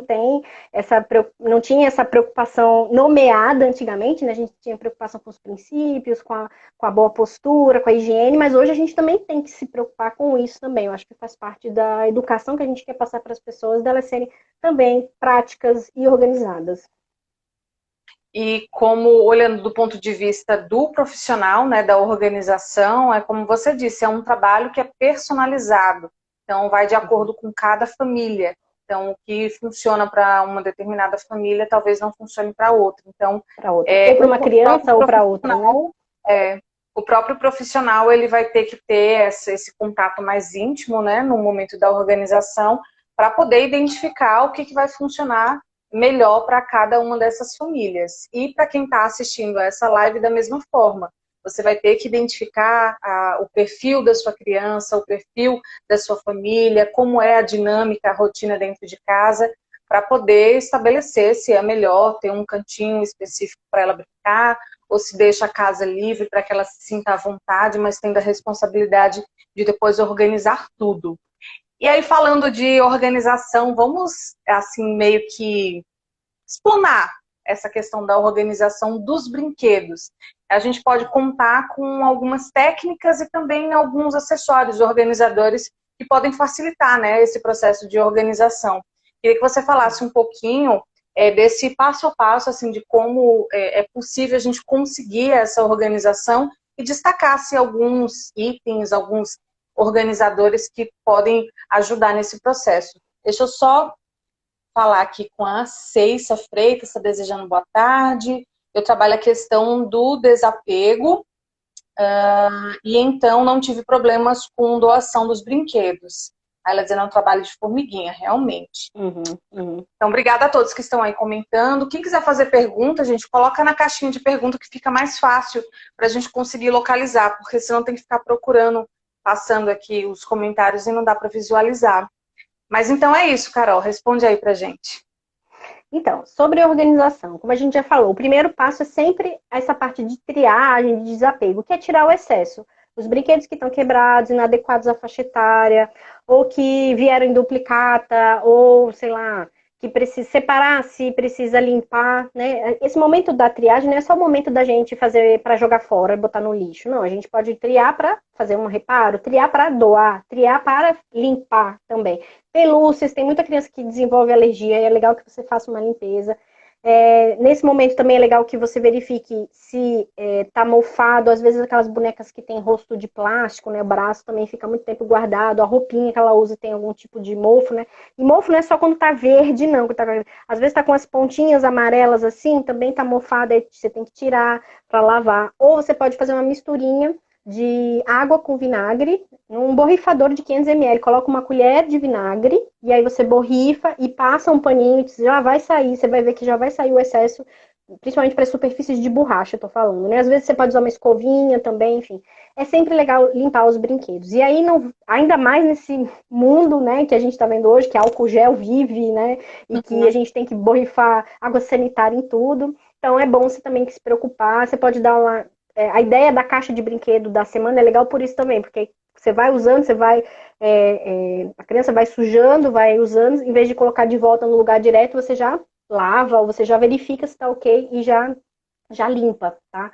tinha essa preocupação nomeada antigamente, né? A gente tinha preocupação com os princípios, com a boa postura, com a higiene, mas hoje a gente também tem que se preocupar com isso também. Eu acho que faz parte da educação que a gente quer passar para as pessoas, delas serem também práticas e organizadas. E como, olhando do ponto de vista do profissional, né, da organização, é como você disse, é um trabalho que é personalizado. Então, vai de acordo com cada família. Então, o que funciona para uma determinada família, talvez não funcione para outra. Então, ou para uma criança ou para outra, né? O próprio profissional, ele vai ter que ter esse contato mais íntimo, né, no momento da organização, para poder identificar o que vai funcionar melhor para cada uma dessas famílias. E para quem está assistindo a essa live da mesma forma. Você vai ter que identificar o perfil da sua criança, o perfil da sua família, como é a dinâmica, a rotina dentro de casa, para poder estabelecer se é melhor ter um cantinho específico para ela brincar, ou se deixa a casa livre para que ela se sinta à vontade, mas tendo a responsabilidade de depois organizar tudo. E aí, falando de organização, vamos, assim, meio que explanar essa questão da organização dos brinquedos. A gente pode contar com algumas técnicas e também alguns acessórios organizadores que podem facilitar, né, esse processo de organização. Queria que você falasse um pouquinho desse passo a passo, assim, de como é possível a gente conseguir essa organização e destacasse alguns itens, alguns organizadores que podem ajudar nesse processo. Deixa eu só falar aqui com a Ceissa Freitas, está desejando boa tarde. Eu trabalho a questão do desapego e então não tive problemas com doação dos brinquedos. Aí ela dizendo, é um trabalho de formiguinha, realmente. Então, obrigada a todos que estão aí comentando. Quem quiser fazer pergunta, gente, coloca na caixinha de pergunta que fica mais fácil para a gente conseguir localizar, porque senão tem que ficar procurando, passando aqui os comentários e não dá para visualizar. Mas então é isso, Carol, responde aí pra gente. Então, sobre a organização, como a gente já falou, o primeiro passo é sempre essa parte de triagem, de desapego, que é tirar o excesso. Os brinquedos que estão quebrados, inadequados à faixa etária, ou que vieram em duplicata, ou, sei lá, que precisa separar, se precisa limpar, né? Esse momento da triagem não é só o momento da gente fazer para jogar fora, botar no lixo. Não, a gente pode triar para fazer um reparo, triar para doar, triar para limpar também. Pelúcias, tem muita criança que desenvolve alergia, e é legal que você faça uma limpeza. Nesse momento também é legal que você verifique se tá mofado, às vezes aquelas bonecas que tem rosto de plástico, né, o braço também fica muito tempo guardado, a roupinha que ela usa tem algum tipo de mofo, né, e mofo não é só quando tá verde, não, às vezes tá com as pontinhas amarelas assim, também tá mofado, aí você tem que tirar para lavar, ou você pode fazer uma misturinha de água com vinagre, num borrifador de 500 ml, coloca uma colher de vinagre, e aí você borrifa e passa um paninho, já vai sair, você vai ver que já vai sair o excesso, principalmente para superfícies de borracha, eu tô falando, né? Às vezes você pode usar uma escovinha também, enfim. É sempre legal limpar os brinquedos. E aí, não, ainda mais nesse mundo, né, que a gente tá vendo hoje, que álcool gel vive, né, e que a gente tem que borrifar água sanitária em tudo. Então é bom você também se preocupar, você pode dar uma a ideia da caixa de brinquedo da semana é legal por isso também, porque você vai usando, você vai a criança vai sujando, vai usando, em vez de colocar de volta no lugar direto, você já lava, ou você já verifica se está ok e já limpa, tá?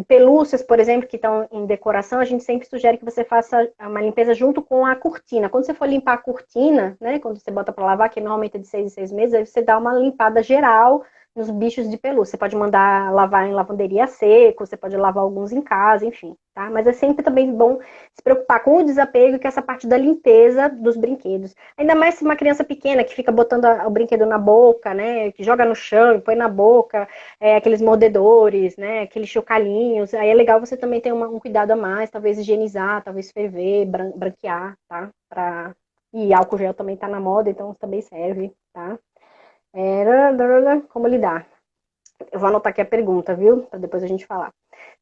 Pelúcias, por exemplo, que estão em decoração, a gente sempre sugere que você faça uma limpeza junto com a cortina. Quando você for limpar a cortina, né, quando você bota para lavar, que normalmente é de 6 em 6 meses, aí você dá uma limpada geral nos bichos de pelúcia. Você pode mandar lavar em lavanderia seco, você pode lavar alguns em casa, enfim, tá? Mas é sempre também bom se preocupar com o desapego, que é essa parte da limpeza dos brinquedos. Ainda mais se uma criança pequena que fica botando o brinquedo na boca, né? Que joga no chão e põe na boca, aqueles mordedores, né? Aqueles chocalhinhos. Aí é legal você também ter um cuidado a mais, talvez higienizar, talvez ferver, branquear, tá? E álcool gel também tá na moda, então também serve, tá? Como lidar? Eu vou anotar aqui a pergunta, viu? Para depois a gente falar.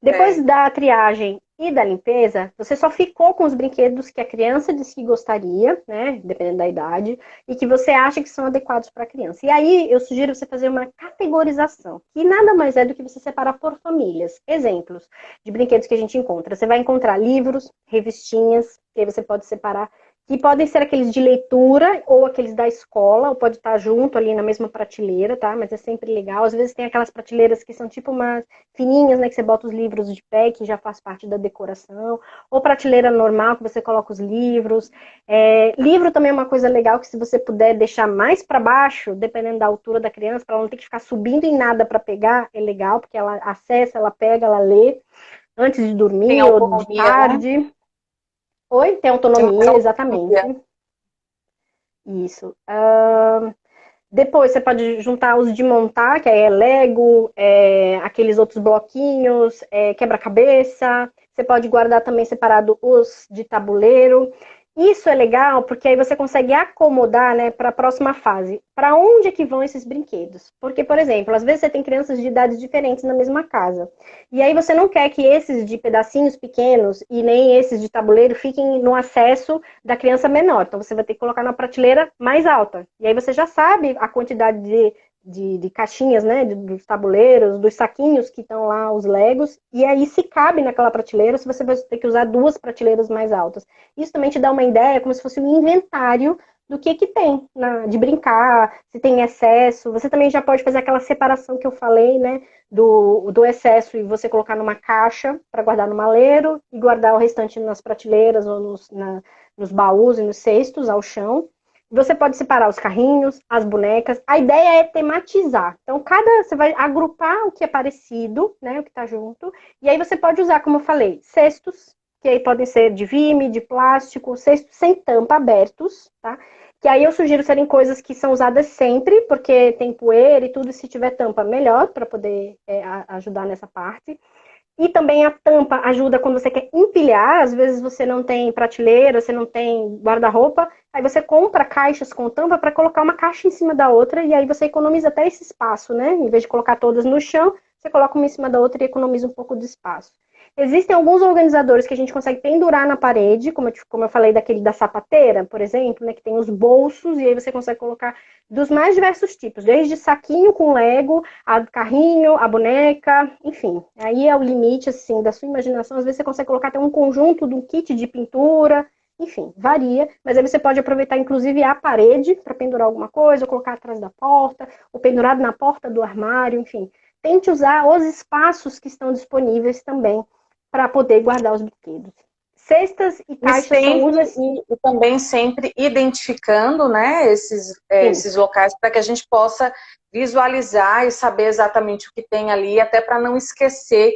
Depois da triagem e da limpeza, você só ficou com os brinquedos que a criança disse que gostaria, né? Dependendo da idade, e que você acha que são adequados para a criança. E aí eu sugiro você fazer uma categorização, que nada mais é do que você separar por famílias. Exemplos de brinquedos que a gente encontra. Você vai encontrar livros, revistinhas, que aí você pode separar, que podem ser aqueles de leitura ou aqueles da escola, ou pode estar junto ali na mesma prateleira, tá? Mas é sempre legal. Às vezes tem aquelas prateleiras que são tipo umas fininhas, né? Que você bota os livros de pé, que já faz parte da decoração. Ou prateleira normal, que você coloca os livros. Livro também é uma coisa legal, que se você puder deixar mais para baixo, dependendo da altura da criança, para ela não ter que ficar subindo em nada para pegar, é legal, porque ela acessa, ela pega, ela lê antes de dormir ou de tarde. Né? Oi? Tem autonomia, exatamente. Isso. Depois você pode juntar os de montar, que é Lego, aqueles outros bloquinhos, quebra-cabeça. Você pode guardar também separado os de tabuleiro. Isso é legal porque aí você consegue acomodar, né, para a próxima fase. Para onde é que vão esses brinquedos? Porque, por exemplo, às vezes você tem crianças de idades diferentes na mesma casa. E aí você não quer que esses de pedacinhos pequenos e nem esses de tabuleiro fiquem no acesso da criança menor. Então você vai ter que colocar na prateleira mais alta. E aí você já sabe a quantidade de caixinhas, né, dos tabuleiros, dos saquinhos que estão lá, os Legos, e aí se cabe naquela prateleira, se você vai ter que usar duas prateleiras mais altas. Isso também te dá uma ideia, como se fosse um inventário do que tem, de brincar, se tem excesso. Você também já pode fazer aquela separação que eu falei, né, do excesso e você colocar numa caixa para guardar no maleiro e guardar o restante nas prateleiras ou nos baús e nos cestos ao chão. Você pode separar os carrinhos, as bonecas. A ideia é tematizar. Então, você vai agrupar o que é parecido, né, o que está junto. E aí você pode usar, como eu falei, cestos, que aí podem ser de vime, de plástico, cestos sem tampa, abertos, tá? Que aí eu sugiro serem coisas que são usadas sempre, porque tem poeira e tudo, e se tiver tampa, melhor, para poder ajudar nessa parte. E também a tampa ajuda quando você quer empilhar, às vezes você não tem prateleira, você não tem guarda-roupa, aí você compra caixas com tampa para colocar uma caixa em cima da outra e aí você economiza até esse espaço, né? Em vez de colocar todas no chão, você coloca uma em cima da outra e economiza um pouco de espaço. Existem alguns organizadores que a gente consegue pendurar na parede, como eu falei daquele da sapateira, por exemplo, né, que tem os bolsos, e aí você consegue colocar dos mais diversos tipos, desde saquinho com Lego, a carrinho, a boneca, enfim. Aí é o limite, assim, da sua imaginação. Às vezes você consegue colocar até um conjunto de um kit de pintura, enfim, varia. Mas aí você pode aproveitar, inclusive, a parede para pendurar alguma coisa, ou colocar atrás da porta, ou pendurado na porta do armário, enfim. Tente usar os espaços que estão disponíveis também para poder guardar os brinquedos. Cestas e E caixas são sempre, usos. e também sempre identificando, né, Sim, esses locais para que a gente possa visualizar e saber exatamente o que tem ali, até para não esquecer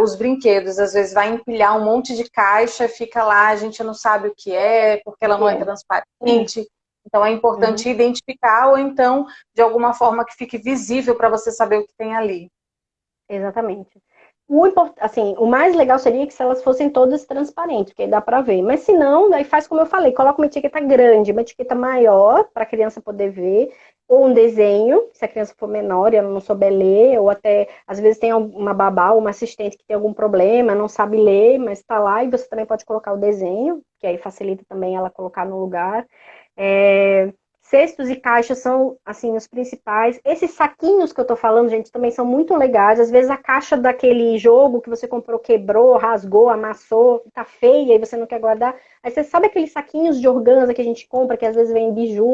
os brinquedos. Às vezes vai empilhar um monte de caixa, fica lá, a gente não sabe o que é, porque o ela que não é é? transparente. Então é Uhum, importante identificar, ou então, de alguma forma, que fique visível para você saber o que tem ali. exatamente. Assim, o mais legal seria que se elas fossem todas transparentes, porque aí dá para ver. Mas se não, aí faz como eu falei, coloca uma etiqueta grande, uma etiqueta maior para a criança poder ver, ou um desenho, se a criança for menor e ela não souber ler, ou até às vezes tem uma babá ou uma assistente que tem algum problema, não sabe ler, mas está lá e você também pode colocar o desenho, que aí facilita também ela colocar no lugar. É, cestos e caixas são, assim, os principais. Esses saquinhos que eu tô falando, gente, também são muito legais. Às vezes a caixa daquele jogo que você comprou quebrou, rasgou, amassou, tá feia e você não quer guardar. Aí você sabe aqueles saquinhos de organza que a gente compra, que às vezes vem biju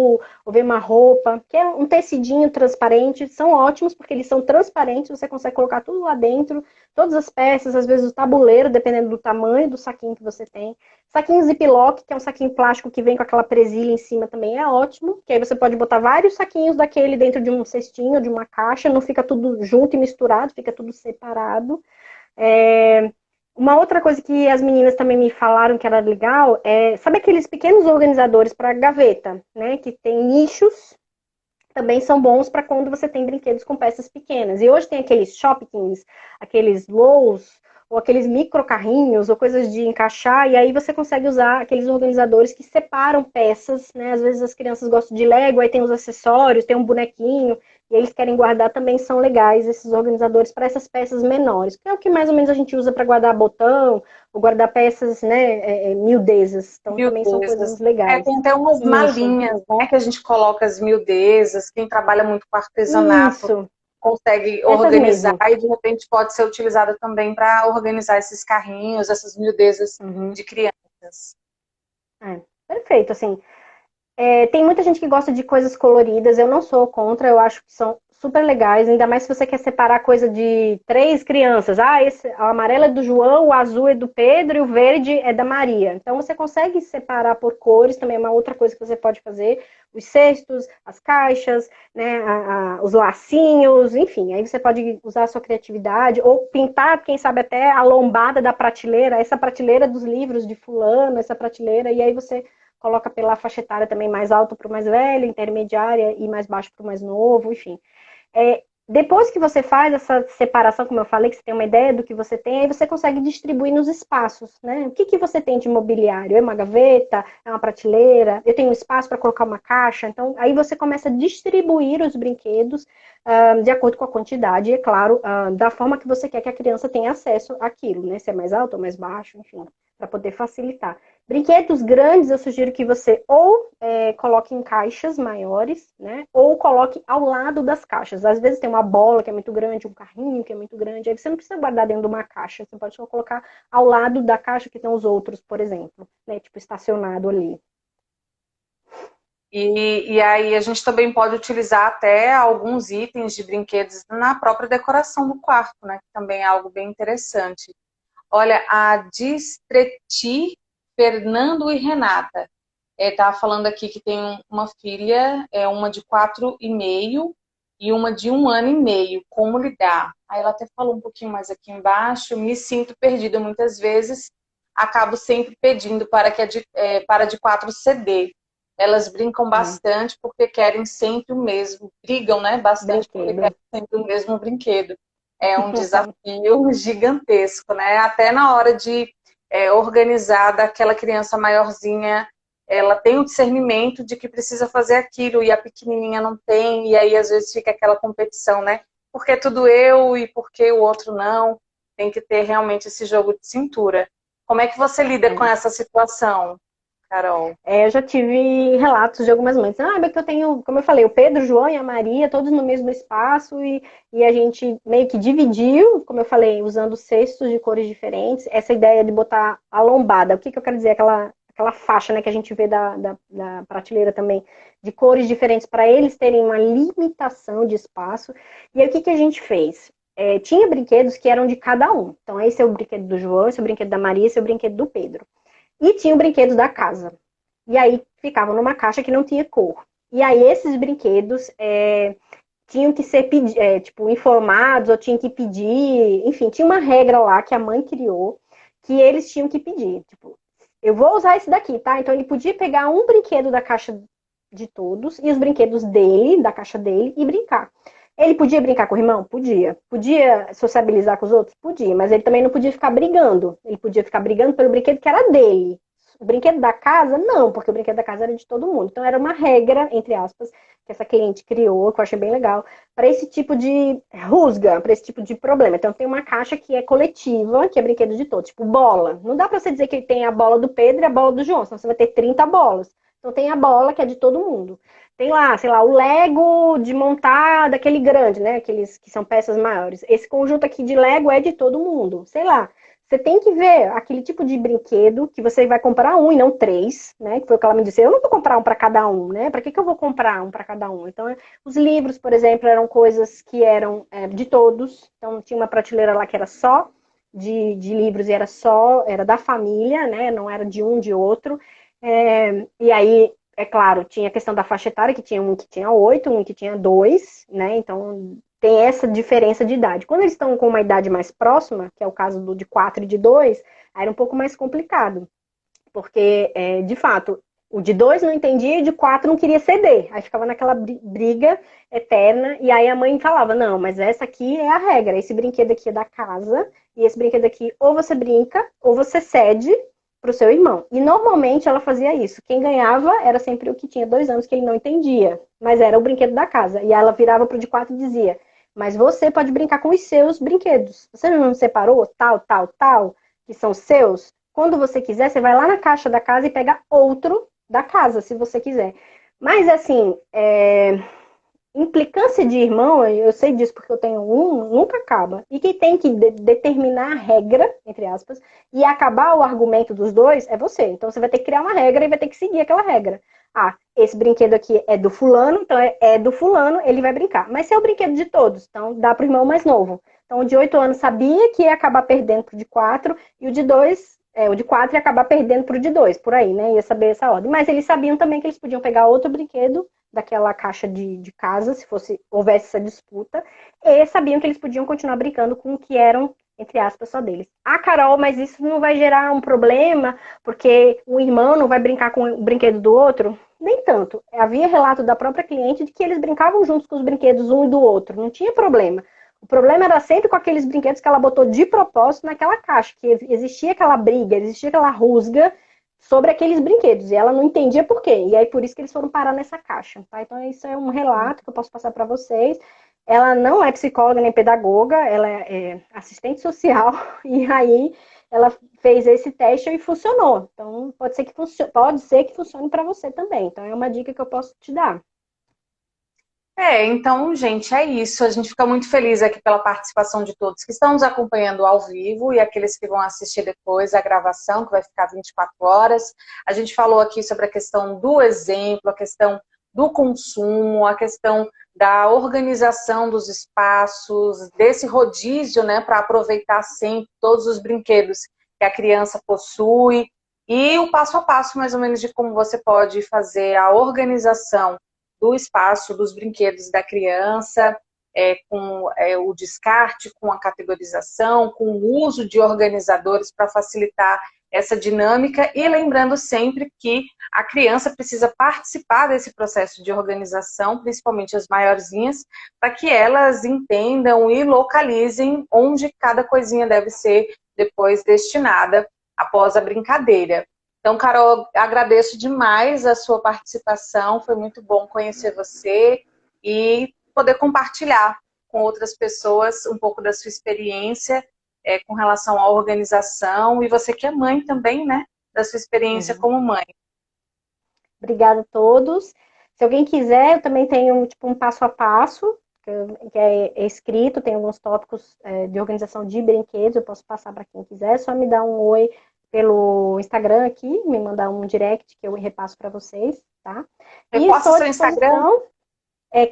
ou vem uma roupa, que é um tecidinho transparente. São ótimos porque eles são transparentes, você consegue colocar tudo lá dentro, todas as peças, às vezes o tabuleiro, dependendo do tamanho do saquinho que você tem. Saquinho Ziploc, que é um saquinho plástico que vem com aquela presilha em cima também é ótimo, que aí você pode botar vários saquinhos daquele dentro de um cestinho, de uma caixa, não fica tudo junto e misturado, fica tudo separado. É... Uma outra coisa que as meninas também me falaram que era legal é, sabe aqueles pequenos organizadores para gaveta, né? Que tem nichos, também são bons para quando você tem brinquedos com peças pequenas. E hoje tem aqueles Shopkins, aqueles Lowe's, ou aqueles micro carrinhos, ou coisas de encaixar, e aí você consegue usar aqueles organizadores que separam peças, né? Às vezes as crianças gostam de Lego, aí tem os acessórios, tem um bonequinho, e eles querem guardar, também são legais esses organizadores para essas peças menores, que é o que mais ou menos a gente usa para guardar botão, ou guardar peças, né, miudezas. Então também são Miudezas. coisas legais. Tem até umas Isso, malinhas, né, que a gente coloca as miudezas. Quem trabalha muito com artesanato isso, consegue essas organizar mesmo. e de repente pode ser utilizada também para organizar esses carrinhos, essas miudezas Uhum. de crianças. Perfeito, assim. Tem muita gente que gosta de coisas coloridas, eu não sou contra, eu acho que são super legais, ainda mais se você quer separar coisa de três crianças. Ah, a amarela é do João, o azul é do Pedro e o verde é da Maria. Então você consegue separar por cores, também é uma outra coisa que você pode fazer. Os cestos, as caixas, né, os lacinhos, enfim, aí você pode usar a sua criatividade, ou pintar, quem sabe até a lombada da prateleira, essa prateleira dos livros de fulano, essa prateleira, e aí você coloca pela faixa etária também mais alto para o mais velho, intermediária e mais baixo para o mais novo, enfim. Depois que você faz essa separação, como eu falei, que você tem uma ideia do que você tem, aí você consegue distribuir nos espaços, né? O que que você tem de mobiliário? É uma gaveta? É uma prateleira? Eu tenho um espaço para colocar uma caixa? Então, aí você começa a distribuir os brinquedos de acordo com a quantidade, e, é claro, da forma que você quer que a criança tenha acesso àquilo, né? Se é mais alto ou mais baixo, enfim, para poder facilitar. Brinquedos grandes, eu sugiro que você ou coloque em caixas maiores, né? Ou coloque ao lado das caixas. Às vezes tem uma bola que é muito grande, um carrinho que é muito grande, aí você não precisa guardar dentro de uma caixa, você pode só colocar ao lado da caixa que tem os outros, por exemplo, né? Tipo, estacionado ali. E aí a gente também pode utilizar até alguns itens de brinquedos na própria decoração do quarto, né? Que também é algo bem interessante. Olha, a Distreti, Fernando e Renata. Tá falando aqui que tem uma filha, uma de 4,5 e uma de 1 ano e meio. Como lidar? Aí ela até falou um pouquinho mais aqui embaixo. Me sinto perdida muitas vezes. Acabo sempre pedindo para de 4 ceder. Elas brincam Hum, bastante porque querem sempre o mesmo. Brigam, né? Bastante porque querem brinquedo. sempre o mesmo brinquedo. É um desafio gigantesco, né? Até na hora de organizar daquela criança maiorzinha, ela tem o discernimento de que precisa fazer aquilo e a pequenininha não tem, e aí às vezes fica aquela competição, né? Porque tudo eu e porque o outro não. Tem que ter realmente esse jogo de cintura. Como é que você lida com essa situação, Carol? Eu já tive relatos de algumas mães. Ah, mas que eu tenho, como eu falei, o Pedro, o João e a Maria, todos no mesmo espaço, e a gente meio que dividiu, como eu falei, usando cestos de cores diferentes. Essa ideia de botar a lombada, o que eu quero dizer? Aquela faixa, né, que a gente vê da prateleira também, de cores diferentes, para eles terem uma limitação de espaço. E aí o que a gente fez? Tinha brinquedos que eram de cada um. Então, esse é o brinquedo do João, esse é o brinquedo da Maria, esse é o brinquedo do Pedro. E tinha o brinquedo da casa. E aí ficavam numa caixa que não tinha cor. E aí esses brinquedos tinham que ser tipo, informados ou tinham que pedir, enfim, tinha uma regra lá que a mãe criou que eles tinham que pedir. Tipo, eu vou usar esse daqui, tá? Então ele podia pegar um brinquedo da caixa de todos e os brinquedos dele, da caixa dele, e brincar. Ele podia brincar com o irmão? Podia. Podia sociabilizar com os outros? Podia, mas ele também não podia ficar brigando. Ele podia ficar brigando pelo brinquedo que era dele. O brinquedo da casa, não, porque o brinquedo da casa era de todo mundo. Então era uma regra, entre aspas, que essa cliente criou, que eu achei bem legal, para esse tipo de rusga, para esse tipo de problema. Então tem uma caixa que é coletiva, que é brinquedo de todos, tipo bola. Não dá para você dizer que tem a bola do Pedro e a bola do João, senão você vai ter 30 bolas. Então tem a bola que é de todo mundo. Tem lá, sei lá, o Lego de montar daquele grande, né? Aqueles que são peças maiores. Esse conjunto aqui de Lego é de todo mundo. Sei lá. Você tem que ver aquele tipo de brinquedo que você vai comprar um e não três, né? Que foi o que ela me disse. Eu não vou comprar um para cada um, né? Para que eu vou comprar um para cada um? Então, os livros, por exemplo, eram coisas que eram de todos. Então, tinha uma prateleira lá que era só de livros e era da família, né? Não era de um, de outro. E aí, é claro, tinha a questão da faixa etária, que tinha um que tinha 8, um que tinha 2, né? Então, tem essa diferença de idade. Quando eles estão com uma idade mais próxima, que é o caso do de 4 e de 2, aí era um pouco mais complicado. Porque, de fato, o de 2 não entendia e o de 4 não queria ceder. Aí ficava naquela briga eterna. E aí a mãe falava: não, mas essa aqui é a regra. Esse brinquedo aqui é da casa. E esse brinquedo aqui, ou você brinca, ou você cede para o seu irmão. E normalmente ela fazia isso. Quem ganhava era sempre o que tinha 2 anos, que ele não entendia. Mas era o brinquedo da casa. E ela virava pro de 4 e dizia: mas você pode brincar com os seus brinquedos. Você não separou tal, tal, tal, que são seus? Quando você quiser, você vai lá na caixa da casa e pega outro da casa, se você quiser. Mas, assim, implicância de irmão, eu sei disso porque eu tenho um, nunca acaba. E quem tem que determinar a regra, entre aspas, e acabar o argumento dos dois é você. Então você vai ter que criar uma regra e vai ter que seguir aquela regra. Ah, esse brinquedo aqui é do fulano, então é do fulano, ele vai brincar. Mas se é o brinquedo de todos, então dá para o irmão mais novo. Então o de 8 anos sabia que ia acabar perdendo pro de 4 e o de 2 o de 4 ia acabar perdendo pro de 2 por aí, né? Ia saber essa ordem. Mas eles sabiam também que eles podiam pegar outro brinquedo daquela caixa de casa, se houvesse essa disputa, e sabiam que eles podiam continuar brincando com o que eram, entre aspas, só deles. Ah, Carol, mas isso não vai gerar um problema, porque um irmão não vai brincar com o brinquedo do outro? Nem tanto. Havia relato da própria cliente de que eles brincavam juntos com os brinquedos um e do outro, não tinha problema. O problema era sempre com aqueles brinquedos que ela botou de propósito naquela caixa, que existia aquela briga, existia aquela rusga sobre aqueles brinquedos, e ela não entendia por quê. E aí por isso que eles foram parar nessa caixa, tá? Então isso é um relato que eu posso passar para vocês. Ela não é psicóloga nem pedagoga, ela é assistente social, e aí ela fez esse teste e funcionou. Então pode ser que funcione para você também. Então é uma dica que eu posso te dar. Então, gente, é isso. A gente fica muito feliz aqui pela participação de todos que estão nos acompanhando ao vivo e aqueles que vão assistir depois a gravação, que vai ficar 24 horas. A gente falou aqui sobre a questão do exemplo, a questão do consumo, a questão da organização dos espaços, desse rodízio, né, para aproveitar sempre todos os brinquedos que a criança possui e o passo a passo, mais ou menos, de como você pode fazer a organização do espaço, dos brinquedos da criança, com o descarte, com a categorização, com o uso de organizadores para facilitar essa dinâmica e lembrando sempre que a criança precisa participar desse processo de organização, principalmente as maiorzinhas, para que elas entendam e localizem onde cada coisinha deve ser depois destinada após a brincadeira. Então, Carol, agradeço demais a sua participação, foi muito bom conhecer você e poder compartilhar com outras pessoas um pouco da sua experiência com relação à organização e você que é mãe também, né, da sua experiência como mãe. Obrigada a todos. Se alguém quiser, eu também tenho tipo, um passo a passo, que é escrito, tem alguns tópicos de organização de brinquedos, eu posso passar para quem quiser, é só me dar um oi pelo Instagram aqui, me mandar um direct que eu repasso para vocês, tá? Eu E posso estou à seu Instagram?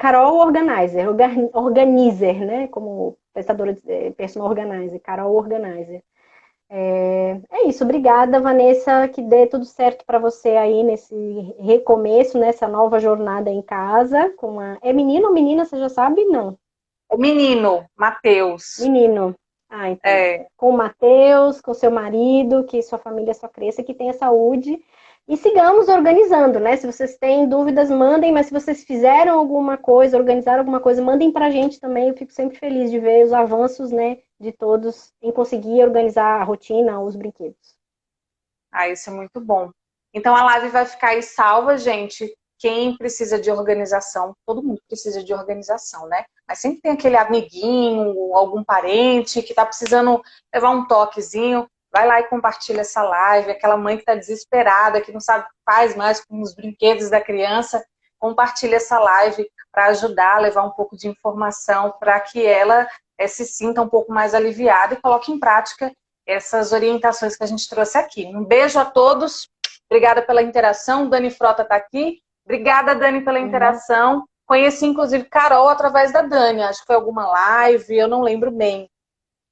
Carol Organizer, Organizer, né? Como prestadora de personal organizer, Carol Organizer. É isso, obrigada, Vanessa, que dê tudo certo para você aí nesse recomeço, nessa nova jornada em casa. É menino ou menina, você já sabe? Não. O menino, Matheus. Menino. Ah, então. Com o Matheus, com seu marido, que sua família só cresça, que tenha saúde. E sigamos organizando, né? Se vocês têm dúvidas, mandem, mas se vocês fizeram alguma coisa, organizaram alguma coisa, mandem pra gente também. Eu fico sempre feliz de ver os avanços, né, de todos em conseguir organizar a rotina, os brinquedos. Isso é muito bom. Então a live vai ficar aí salva, gente. Quem precisa de organização, todo mundo precisa de organização, né? Mas sempre tem aquele amiguinho, algum parente que tá precisando levar um toquezinho. Vai lá e compartilha essa live. Aquela mãe que tá desesperada, que não sabe o que faz mais com os brinquedos da criança, compartilha essa live para ajudar a levar um pouco de informação para que ela se sinta um pouco mais aliviada e coloque em prática essas orientações que a gente trouxe aqui. Um beijo a todos. Obrigada pela interação. Dani Frota está aqui. Obrigada, Dani, pela interação. Conheci, inclusive, Carol através da Dani. Acho que foi alguma live, eu não lembro bem.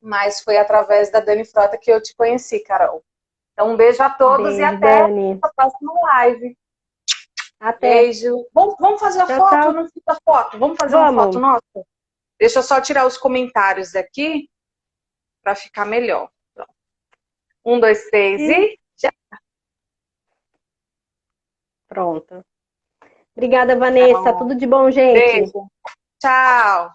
Mas foi através da Dani Frota que eu te conheci, Carol. Então, um beijo a todos Beijo, e até Dani. a próxima live. Até. Beijo. Vamos fazer a Tchau, foto? tchau. Não fica foto. Vamos fazer uma foto nossa? Deixa eu só tirar os comentários daqui para ficar melhor. 1, 2, 3 e já. Pronto. Obrigada, Vanessa. Tchau. Tudo de bom, gente. Beijo. Tchau.